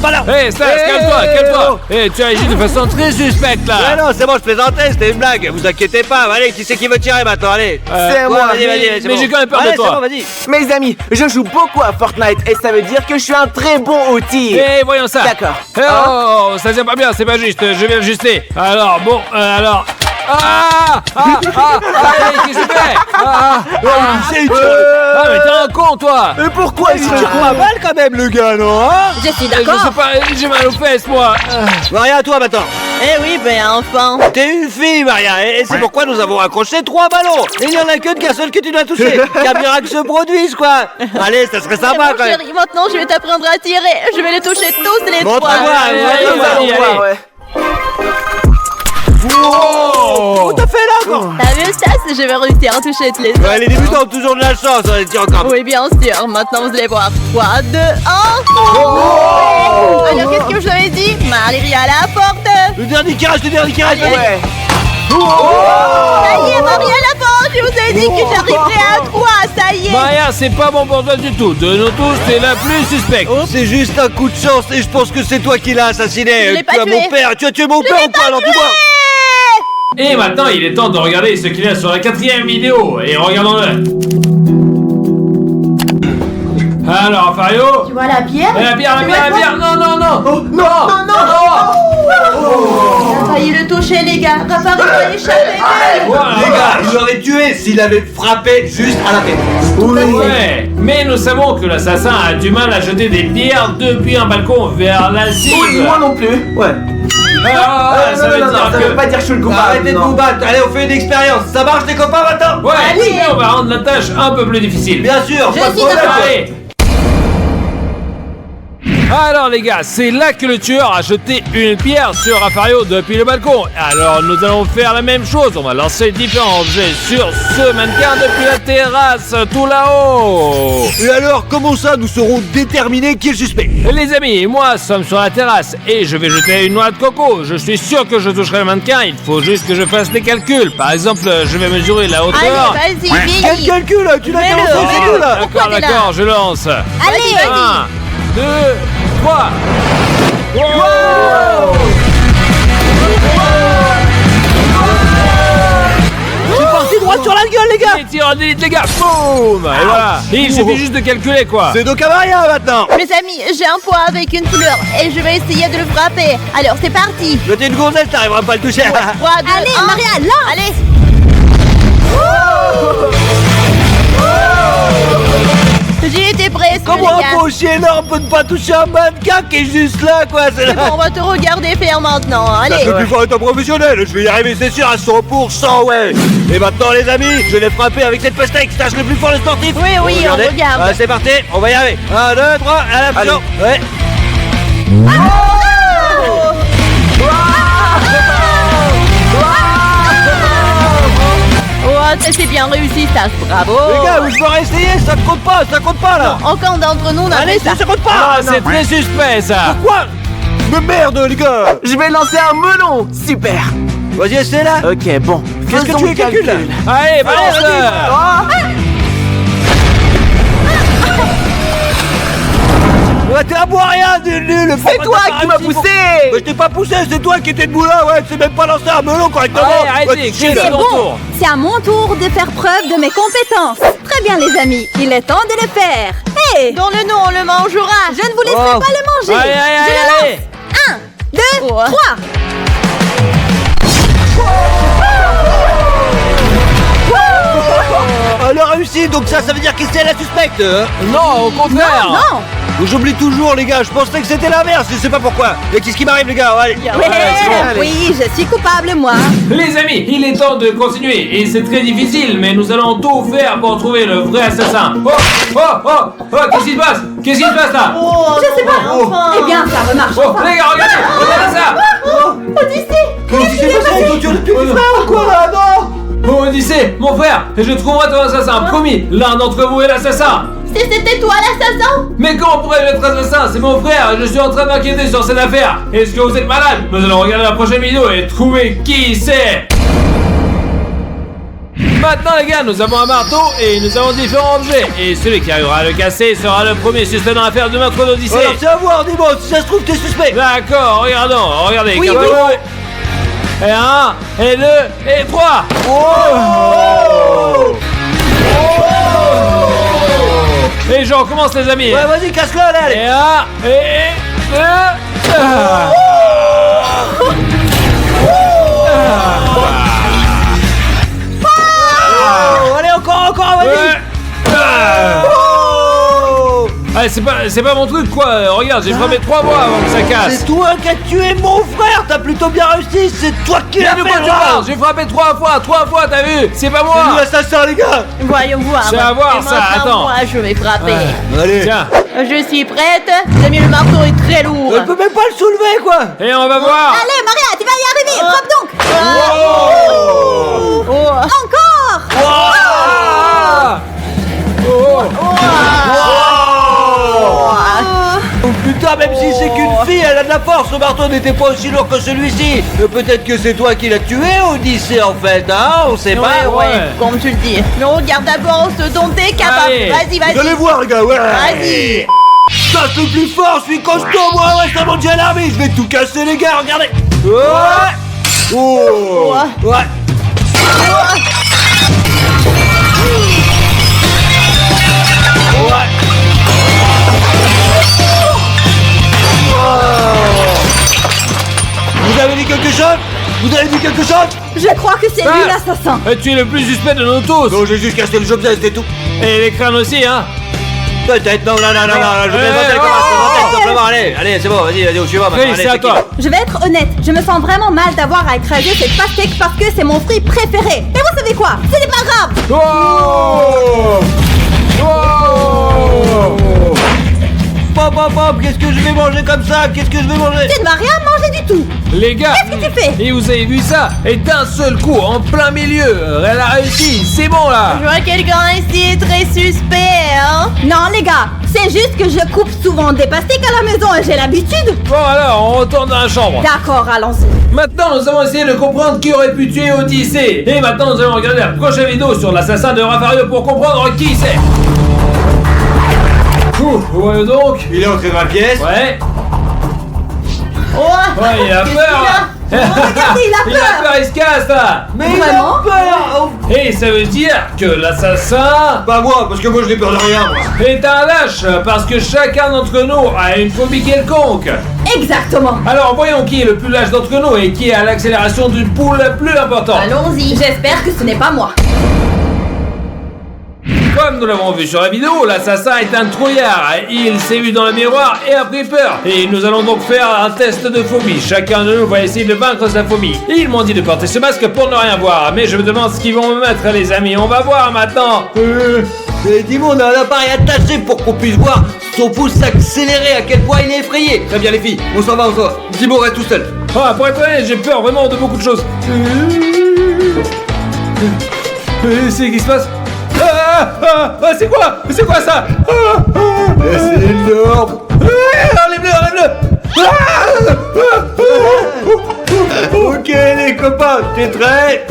Pas là. Hé, Stas, calme-toi. Hé, tu agis de façon très suspecte là. Ouais, non, c'est bon, je plaisantais, c'était une blague. Vous inquiétez pas. Allez, qui c'est qui veut tirer maintenant? Allez. C'est moi. Vas-y, c'est mais bon. j'ai quand même peur de Allez, toi. C'est bon, vas-y. Mes amis, je joue beaucoup à Fortnite et ça veut dire que je suis un très bon au tir. Hé, voyons ça. D'accord. Oh, ça tient pas bien, c'est pas juste, je vais l'ajuster. Alors, bon, alors... qu'est-ce que tu fais? Mais t'es un con, toi. Mais pourquoi il tire pas mal quand même, le gars, non? Je suis Je sais d'accord. pas, j'ai mal aux fesses, moi. Maria, à toi maintenant. Eh oui, ben enfin. T'es une fille, Maria, et c'est pourquoi nous avons accroché 3 ballons. Et il n'y en a qu'un seul que tu dois toucher. Qu'un miracle se produise, quoi. Allez, ça serait Eh, sympa mon quand même. chéri, maintenant je vais t'apprendre à tirer. Je vais les toucher tous les trois. Montre-moi, Allez, Allons voir, ouais. Oh, t'as fait là encore? T'as vu ça? Je vais réussir à toucher tous les Ouais, les débutants ont toujours de la chance, on les tire encore. Oui, bien sûr. Maintenant, vous allez voir. 3, 2, 1. Alors, qu'est-ce que je vous avais dit? Marie à la porte. Le dernier tirage, Allez. Ouais. Ça y est, Marie à la porte. Je vous ai dit que j'arriverai à 3. Ça y est. Maria, c'est pas bon pour toi du tout. De nous tous, t'es la plus suspecte. C'est juste un coup de chance et je pense que c'est toi qui l'as assassiné. Je l'ai pas Tu as tué. mon père, tu as tué mon père ou quoi? Alors dis-moi. Et maintenant, il est temps de regarder ce qu'il y a sur la 4e vidéo. Et regardons-le. Alors, Fario. Tu vois la pierre? La bière. Non. On a failli le toucher, les gars. Raphaël va échapper. Voilà. Les gars, il l'aurait tué s'il avait frappé juste à la tête. Ouais, mais nous savons que l'assassin a du mal à jeter des pierres depuis un balcon vers la cible. Oui, moi non plus. Ouais. Ça veut dire ça veut pas dire que je suis le coupable. Arrêtez de vous battre, allez on fait une expérience. Ça marche les copains maintenant? Ouais, oui, mais on va rendre la tâche un peu plus difficile. Bien sûr, Je pas de suis problème. d'accord. Allez. Alors les gars, c'est là que le tueur a jeté une pierre sur Rafario depuis le balcon. Alors nous allons faire la même chose, on va lancer différents objets sur ce mannequin depuis la terrasse, tout là-haut. Et alors, comment ça, nous serons déterminés qui est le suspect? Les amis, moi sommes sur la terrasse et je vais jeter une noix de coco. Je suis sûr que je toucherai le mannequin, il faut juste que je fasse des calculs. Par exemple, je vais mesurer la hauteur. Allez, vas-y, Quel vite. calcul, tu n'as qu'à Mets-le. lancer les deux, là. D'accord, t'es là d'accord, je lance. Allez, vas-y. 1, 2, 3. C'est parti droit sur la gueule, les gars. Les tirs en élite, les gars, boum. Et voilà, et il suffit juste de calculer quoi. C'est Docamaria maintenant. Mes amis, j'ai un poids avec une fleur et je vais essayer de le frapper. Alors, c'est parti. Je t'ai une gonzesse, t'arriveras pas à le toucher. 3, 2, Allez, 1. Maria, lance. Allez. J'ai été presque, Comment les un gars. pot aussi énorme peut ne pas toucher un mannequin qui est juste là, quoi? C'est C'est bon, on va te regarder faire maintenant. Ça Allez. peut plus fort être un professionnel, je vais y arriver c'est sûr à 100%, ouais. Et maintenant les amis, je vais frapper avec cette pastèque, stage le plus fort les sportifs. Oui, oui, on Regardez. regarde. Ah, c'est parti, on va y arriver. 1, 2, 3, à la pression. Ouais. Oh, ça c'est bien réussi, ça. Bravo. Les gars, je vais essayer, ça compte pas là. Aucun d'entre nous n'a Allez, fait ça. ça compte Ah, pas. c'est très suspect ça. Quoi? Mais merde les gars. Je vais lancer un melon. Super. Vas-y, essaie là. Ok, bon. Qu'est-ce que Faisons tu le calcules là? Allez, balance-le. Ouais, t'es à boire rien, nul. C'est toi qui m'as poussé. Mais je t'ai pas poussé, c'est toi qui étais debout là, ouais, tu sais même pas lancer un melon correctement. Allez, Ouais, arrêtez, tu sais, c'est C'est ton bon. tour. C'est à mon tour de faire preuve de mes compétences. Très bien, les amis. Il est temps de le faire. Hé, Donne-le-nous, on le mangera. je ne vous laisserai pas le manger. Allez, allez, Je le allez, lance. 1, 2, Oh. 3. Elle a réussi, donc ça veut dire que c'est la suspecte, hein? Non, au contraire. Non. J'oublie toujours, les gars, je pensais que c'était l'inverse, je sais pas pourquoi. Et qu'est-ce qui m'arrive, les gars? Allez. Ouais, oui, je suis coupable, moi. Les amis, il est temps de continuer et c'est très difficile, mais nous allons tout faire pour trouver le vrai assassin. Oh, qu'est-ce qui se passe? Qu'est-ce qui se passe là? Je sais pas. Enfin. Eh bien, ça remarche. Oh, les gars, regardez ça. Qu'est-ce qui s'est passé? Ils ont tué le petit frère ou quoi là? Non! Oh, Odyssée, mon frère, je trouverai ton assassin, promis. L'un d'entre vous est l'assassin. C'était toi l'assassin. Mais comment pourrais-je être assassin? C'est mon frère, je suis en train d'enquêter sur cette affaire. Est-ce que vous êtes malade? Nous allons regarder la prochaine vidéo et trouver qui c'est. Maintenant les gars, nous avons un marteau et nous avons différents objets. Et celui qui arrivera à le casser sera le premier suspect dans l'affaire de meurtre d'Odyssée. Alors, c'est à voir, dis-moi, si ça se trouve, t'es suspect. D'accord, regardez. Oui, capable. Et 1, et 2, et 3. Et je recommence les amis. Ouais, vas-y, casse-le, allez. Et 1, et 2. Allez, encore, vas-y. Ouais. Oh. Ah, c'est pas mon truc quoi. Regarde, j'ai frappé 3 fois avant que ça casse. C'est toi qui as tué mon frère, t'as plutôt bien réussi, c'est toi qui l'as Mais de fait. quoi tu parles? J'ai frappé 3 fois, t'as vu? C'est pas C'est moi. nous l'assassin, les gars. Voyons voir. C'est à voir, Et ça, maintenant, attends. moi, je vais frapper. Allez. Tiens, Je suis prête. Les amis, le marteau est très lourd. Elle peut même pas le soulever, quoi. et on va voir. Allez, Maria, tu vas y arriver. Frappe donc. Oh. Encore. Ah. Oh, putain, même si c'est qu'une fille, elle a de la force. Ce marteau n'était pas aussi lourd que celui-ci. Peut-être que c'est toi qui l'as tué, Odyssée, en fait, hein. On sait pas. ouais. Comme tu le dis. Mais regarde d'abord ce dont t'es capable. Allez. Vas-y. Vous allez voir, les gars, ouais. Vas-y. Ça, c'est le plus fort, je suis costaud, moi, reste à mon Dieu l'armée. Je vais tout casser, les gars, regardez. Ouais. Oh. Ouais. Vous avez dit quelque chose? Vous avez dit quelque chose? Je crois que c'est lui l'assassin. Tu es le plus suspect de nous tous. Non, j'ai juste cassé le job, c'était tout. Et les crânes aussi, hein. Peut-être, non, je vais simplement, allez, c'est bon, vas-y, au suivant. Chris, c'est à toi. Je vais être honnête, je me sens vraiment mal d'avoir à écraser cette pastèque parce que c'est mon fruit préféré. Mais vous savez quoi? Ce n'est pas grave. Pop, qu'est-ce que je vais manger comme ça? Qu'est-ce que je vais manger? Tu ne vas rien manger du tout. Les gars, Qu'est-ce que tu fais? et vous avez vu ça? Et d'un seul coup, en plein milieu, elle a réussi, c'est bon là. Je vois quelqu'un ici très suspect, hein. Non les gars, c'est juste que je coupe souvent des pastèques à la maison et j'ai l'habitude. Bon alors, on retourne dans la chambre. D'accord, allons-y. Maintenant, nous avons essayé de comprendre qui aurait pu tuer Odyssée. Et maintenant, nous allons regarder la prochaine vidéo sur l'assassin de Rafario pour comprendre qui c'est. Ouais donc. Il est entré dans la pièce. Ouais. Oh, Ouais, il a peur. Regardez, il a peur. Il se casse là. Mais Vraiment? il a peur. Et ça veut dire que l'assassin Pas moi, parce que moi je n'ai peur de rien, moi. est un lâche, parce que chacun d'entre nous a une phobie quelconque. Exactement. Alors voyons qui est le plus lâche d'entre nous et qui a l'accélération d'une poule la plus importante. Allons-y. J'espère que ce n'est pas moi. Comme nous l'avons vu sur la vidéo, l'assassin est un trouillard. Il s'est vu dans le miroir et a pris peur. Et nous allons donc faire un test de phobie. Chacun de nous va essayer de vaincre sa phobie. Ils m'ont dit de porter ce masque pour ne rien voir. Mais je me demande ce qu'ils vont me mettre, les amis. On va voir maintenant. Mais dis-moi, on a un appareil attaché pour qu'on puisse voir son pouce s'accélérer, à quel point il est effrayé. Très bien les filles, on s'en va. Dis-moi, reste tout seul. Ah, pour être honnête, j'ai peur vraiment de beaucoup de choses. C'est qui se passe? C'est quoi ça? C'est énorme. Enlève-le. Ok les copains, t'es très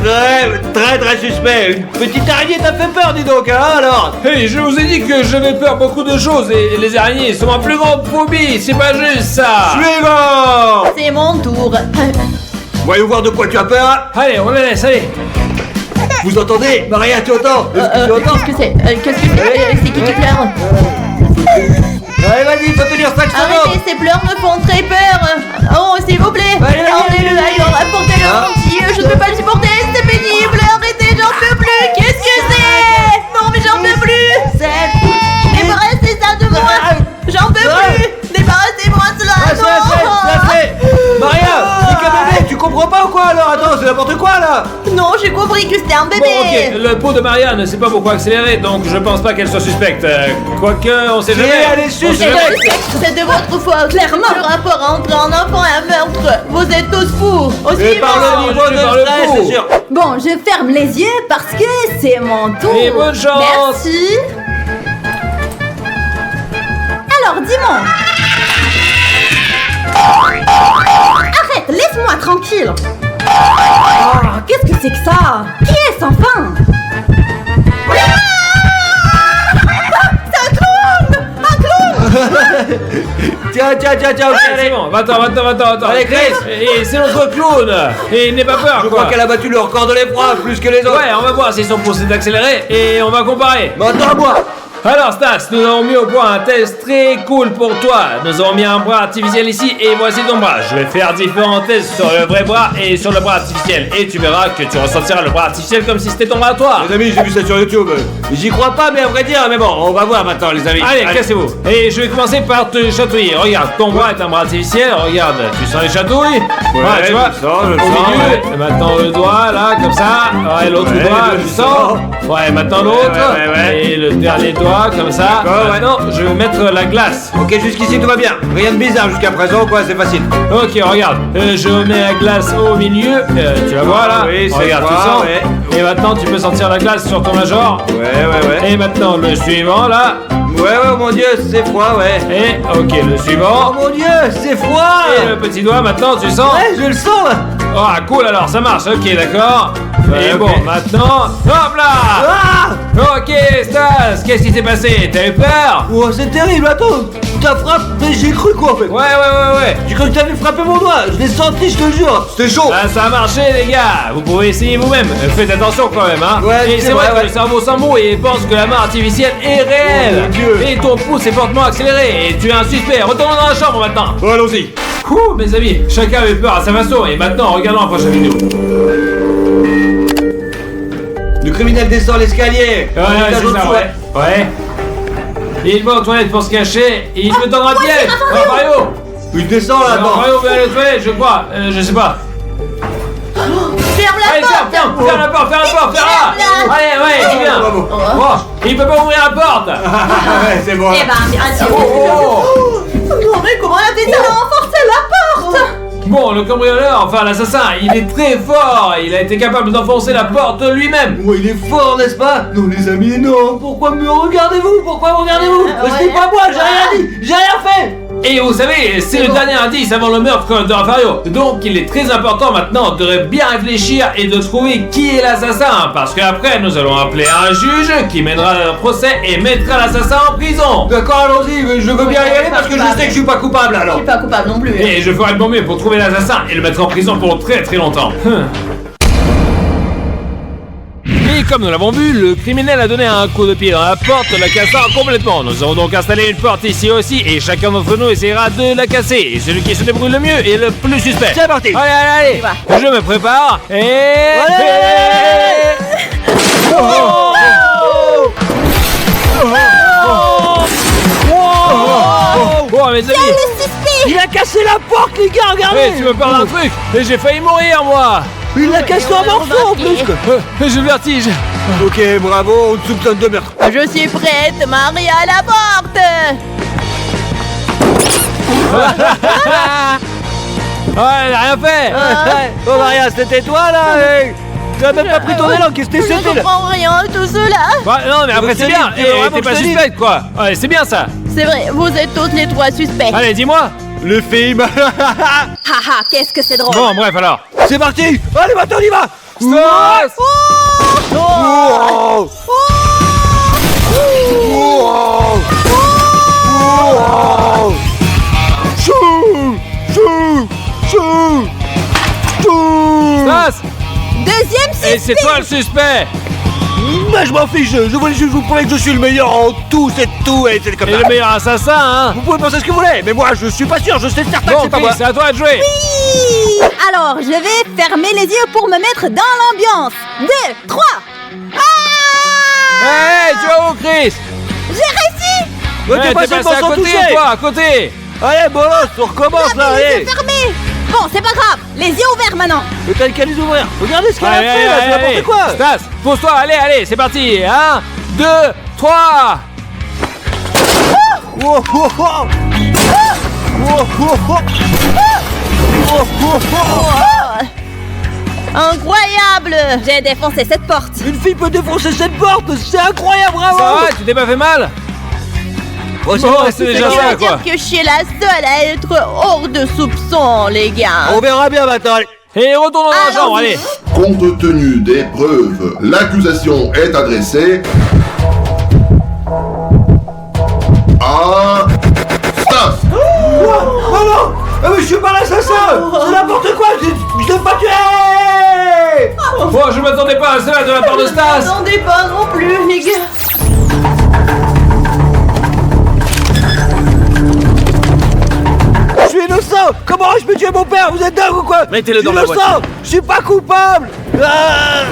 suspect. Une petite araignée t'a fait peur, dis donc, hein, alors. Hey, je vous ai dit que j'avais peur beaucoup de choses et les araignées sont ma plus grande phobie, c'est pas juste ça. Suivant. c'est mon tour. Voyons voir de quoi tu as peur, hein. Allez, on les laisse, allez. Vous entendez? Maria, tu entends? Est-ce que tu entends? Qu'est-ce que c'est? C'est qui pleure? Allez, vas-y, faut tenir 5 secondes. Arrêtez, ces pleurs me font très peur. Oh, s'il vous plaît. Allez, Emmenez-le ailleurs, apportez-le Hein? entier. Je ne peux pas le supporter, c'est pénible. Arrêtez, j'en peux plus. Qu'est-ce que c'est? Non, mais j'en peux plus. Débarrassez ça de moi. J'en peux plus. Débarrassez-moi cela. Ça fait. Maria, c'est qu'un bébé, tu comprends pas ou quoi alors? Attends, c'est n'importe quoi là. Non, j'ai compris que c'était un bébé. Bon, ok, le pot de Maria ne s'est pas beaucoup accéléré, donc je pense pas qu'elle soit suspecte. Quoique, on sait jamais. elle est On sait suspecte. jamais. C'est de votre faute. Clairement. Le rapport entre un enfant et un meurtre. Vous êtes tous fous. Aussi Et par le niveau de par le stress, coup. c'est sûr. Bon, je ferme les yeux parce que c'est mon tour. Et bonne chance. Merci. Alors, dis-moi. Arrête, laisse-moi tranquille. Oh, qu'est-ce que c'est que ça? Qui est-ce enfin? C'est un clown! Un clown! Tiens, ok, C'est allez. bon, attends. Allez, Chris. Et c'est notre clown. Et n'aie pas peur, Je quoi. crois qu'elle a battu le record de l'effroi plus que les autres. Ouais, on va voir si son pouce est accéléré et on va comparer. Maintenant à moi. Alors Stas, nous avons mis au point un test très cool pour toi. Nous avons mis un bras artificiel ici et voici ton bras. Je vais faire différents tests sur le vrai bras et sur le bras artificiel. Et tu verras que tu ressentiras le bras artificiel comme si c'était ton bras à toi. Les amis, j'ai vu ça sur YouTube. J'y crois pas, mais à vrai dire, mais bon, on va voir maintenant, les amis. Allez, cassez-vous. Et je vais commencer par te chatouiller. Regarde, ton bras est un bras artificiel. Regarde, tu sens les chatouilles? Ouais, tu vois. je le sens, Au milieu. ouais. Et maintenant le doigt, là, comme ça. Ouais, l'autre Ouais, doigt, je tu sens. Ouais, maintenant l'autre. Ouais. Et le dernier doigt, comme ça. D'accord, ouais. Maintenant, je vais mettre la glace. Ok, jusqu'ici tout va bien. Rien de bizarre jusqu'à présent, quoi, c'est facile. Ok, regarde, je mets la glace au milieu, tu la vois là? Oui, c'est regarde, tu quoi, sens? ouais. Et maintenant tu peux sentir la glace sur ton major. Ouais. Et maintenant le suivant là. Ouais, oh mon dieu, c'est froid, ouais. Et ok, le Oh suivant. mon dieu, c'est froid. Et le petit doigt maintenant, tu sens? Ouais, je le sens là. Ah cool, alors ça marche, ok, d'accord. Ouais, Et ok. bon, maintenant, hop là. Ah. Ok, Stas, qu'est-ce qui s'est passé? T'as eu peur? Oh, c'est terrible, attends. Ta frappe, mais j'ai cru quoi en fait. Ouais. J'ai cru que t'avais frappé mon doigt. Je l'ai senti, je te le jure. C'était chaud. Ah, ça a marché les gars, vous pouvez essayer vous-même, faites attention quand même hein. Ouais, et c'est c'est vrai vrai, que ouais. le cerveau s'en moue et pense que la main artificielle est réelle. Oh, mon Dieu. Et ton pouce est fortement accéléré et tu es un suspect. Retournons dans la chambre maintenant. Bon, allons-y. Ouh, mes amis, chacun avait peur à sa façon et maintenant regardons la prochaine vidéo. Le criminel descend l'escalier. Ouais, On est à c'est l'autre ça, fois. ouais. Il va aux toilettes pour se cacher et il me tendra un piège. Raphaël. Il descend là-dedans. Raphaël va aller aux toilettes, je crois. Je sais pas. Ferme la Allez, porte. ferme la porte, ferme-la. Allez, ouais, c'est bien. Bravo. Bon, il peut pas ouvrir la porte. Ouais, c'est bon. Eh ben, bien sûr. Oh. Non mais comment elle a fait ça? Elle a renforcé la porte. Bon, le cambrioleur, enfin l'assassin, il est très fort. Il a été capable d'enfoncer la porte lui-même. Oh, il est fort, n'est-ce pas? Non, les amis, non. Pourquoi me regardez-vous? Pourquoi me regardez-vous? C'est pas moi, j'ai rien dit, j'ai rien fait. Et vous savez, c'est le dernier indice avant le meurtre de Raphaël. Donc il est très important maintenant de bien réfléchir et de trouver qui est l'assassin. Parce qu'après, nous allons appeler un juge qui mènera le procès et mettra l'assassin en prison. D'accord, allons-y, mais je veux bien y aller parce que je sais que je suis pas coupable Je alors. suis pas coupable non plus. Et je ferai de mon mieux pour trouver l'assassin et le mettre en prison pour très très longtemps. Et comme nous l'avons vu, le criminel a donné un coup de pied dans la porte, la cassant complètement. Nous avons donc installé une porte ici aussi et chacun d'entre nous essaiera de la casser. Et celui qui se débrouille le mieux est le plus suspect. C'est parti. Allez, je me prépare et... Oh mes amis, Il a cassé la porte, les gars, regardez. tu me parles d'un truc, mais j'ai failli mourir moi. Il l'a cassé en morceaux en plus. J'ai le vertige. Ok, bravo, on te soupçonne de meurtre. Je suis prête, Marie à la porte. Ouais, elle a rien fait. Oh Maria, c'était toi là. Tu as même pas pris ton élan, qu'est-ce que Je c'était ne là? comprends rien de tout cela. Bah, non mais après c'est bien, tu veux vraiment et t'es que pas je te dise suspecte quoi. Ouais, c'est bien ça. C'est vrai, vous êtes tous les trois suspects. Allez, dis-moi. Le film. Haha, qu'est-ce que c'est drôle. Bon, bref alors. C'est parti. Allez, maintenant on y va. Stop. Wow. Wow. Chou. Chou. Chou. Chou. Stas. Deuxième Et c'est toi le suspect. Mais je m'en fiche, je voulais juste vous prouver que je suis le meilleur en tout, c'est tout, et c'est comme Et ça. le meilleur assassin, hein. Vous pouvez penser ce que vous voulez, mais moi je suis pas sûr, je sais certain que Bon, c'est pas Chris, moi. c'est à toi de jouer. Alors, je vais fermer les yeux pour me mettre dans l'ambiance. 2, 3. Hey, tu vas où, Chris? J'ai réussi. Ouais, t'es T'es passé passé devant à sans côté toucher. ou quoi? À côté. Allez, bolos, on recommence là, Les allez. yeux fermés. Bon, c'est pas grave. Les yeux ouverts maintenant. Mais t'as qu'à les ouvrir. Regardez ce qu'elle a Allez, fait là, c'est allez, n'importe quoi. Stas, pose-toi, allez, c'est parti. 1, 2, 3. Oh, oh, oh. Oh, oh, oh. Oh, oh, oh. Incroyable. J'ai défoncé cette porte. Une fille peut défoncer cette porte, c'est incroyable, bravo. Ça va, tu t'es pas fait mal? Oh, c'est Bon, vrai, c'est Ça déjà veut ça, dire quoi. que je suis la seule à être hors de soupçon, les gars. On verra bien maintenant. Allez. Et retournons dans la chambre, allez. Compte tenu des preuves, l'accusation est adressée à Stas. Oh non, mais je suis pas l'assassin. C'est n'importe quoi, je l'ai pas tué. Bon, je m'attendais pas à cela de la part de Stas. N'attendez pas non plus, les gars. Je suis innocent. Comment je peux tuer mon père? Vous êtes dingue ou quoi? Mettez-le dans la voiture. Je suis pas coupable. Ah.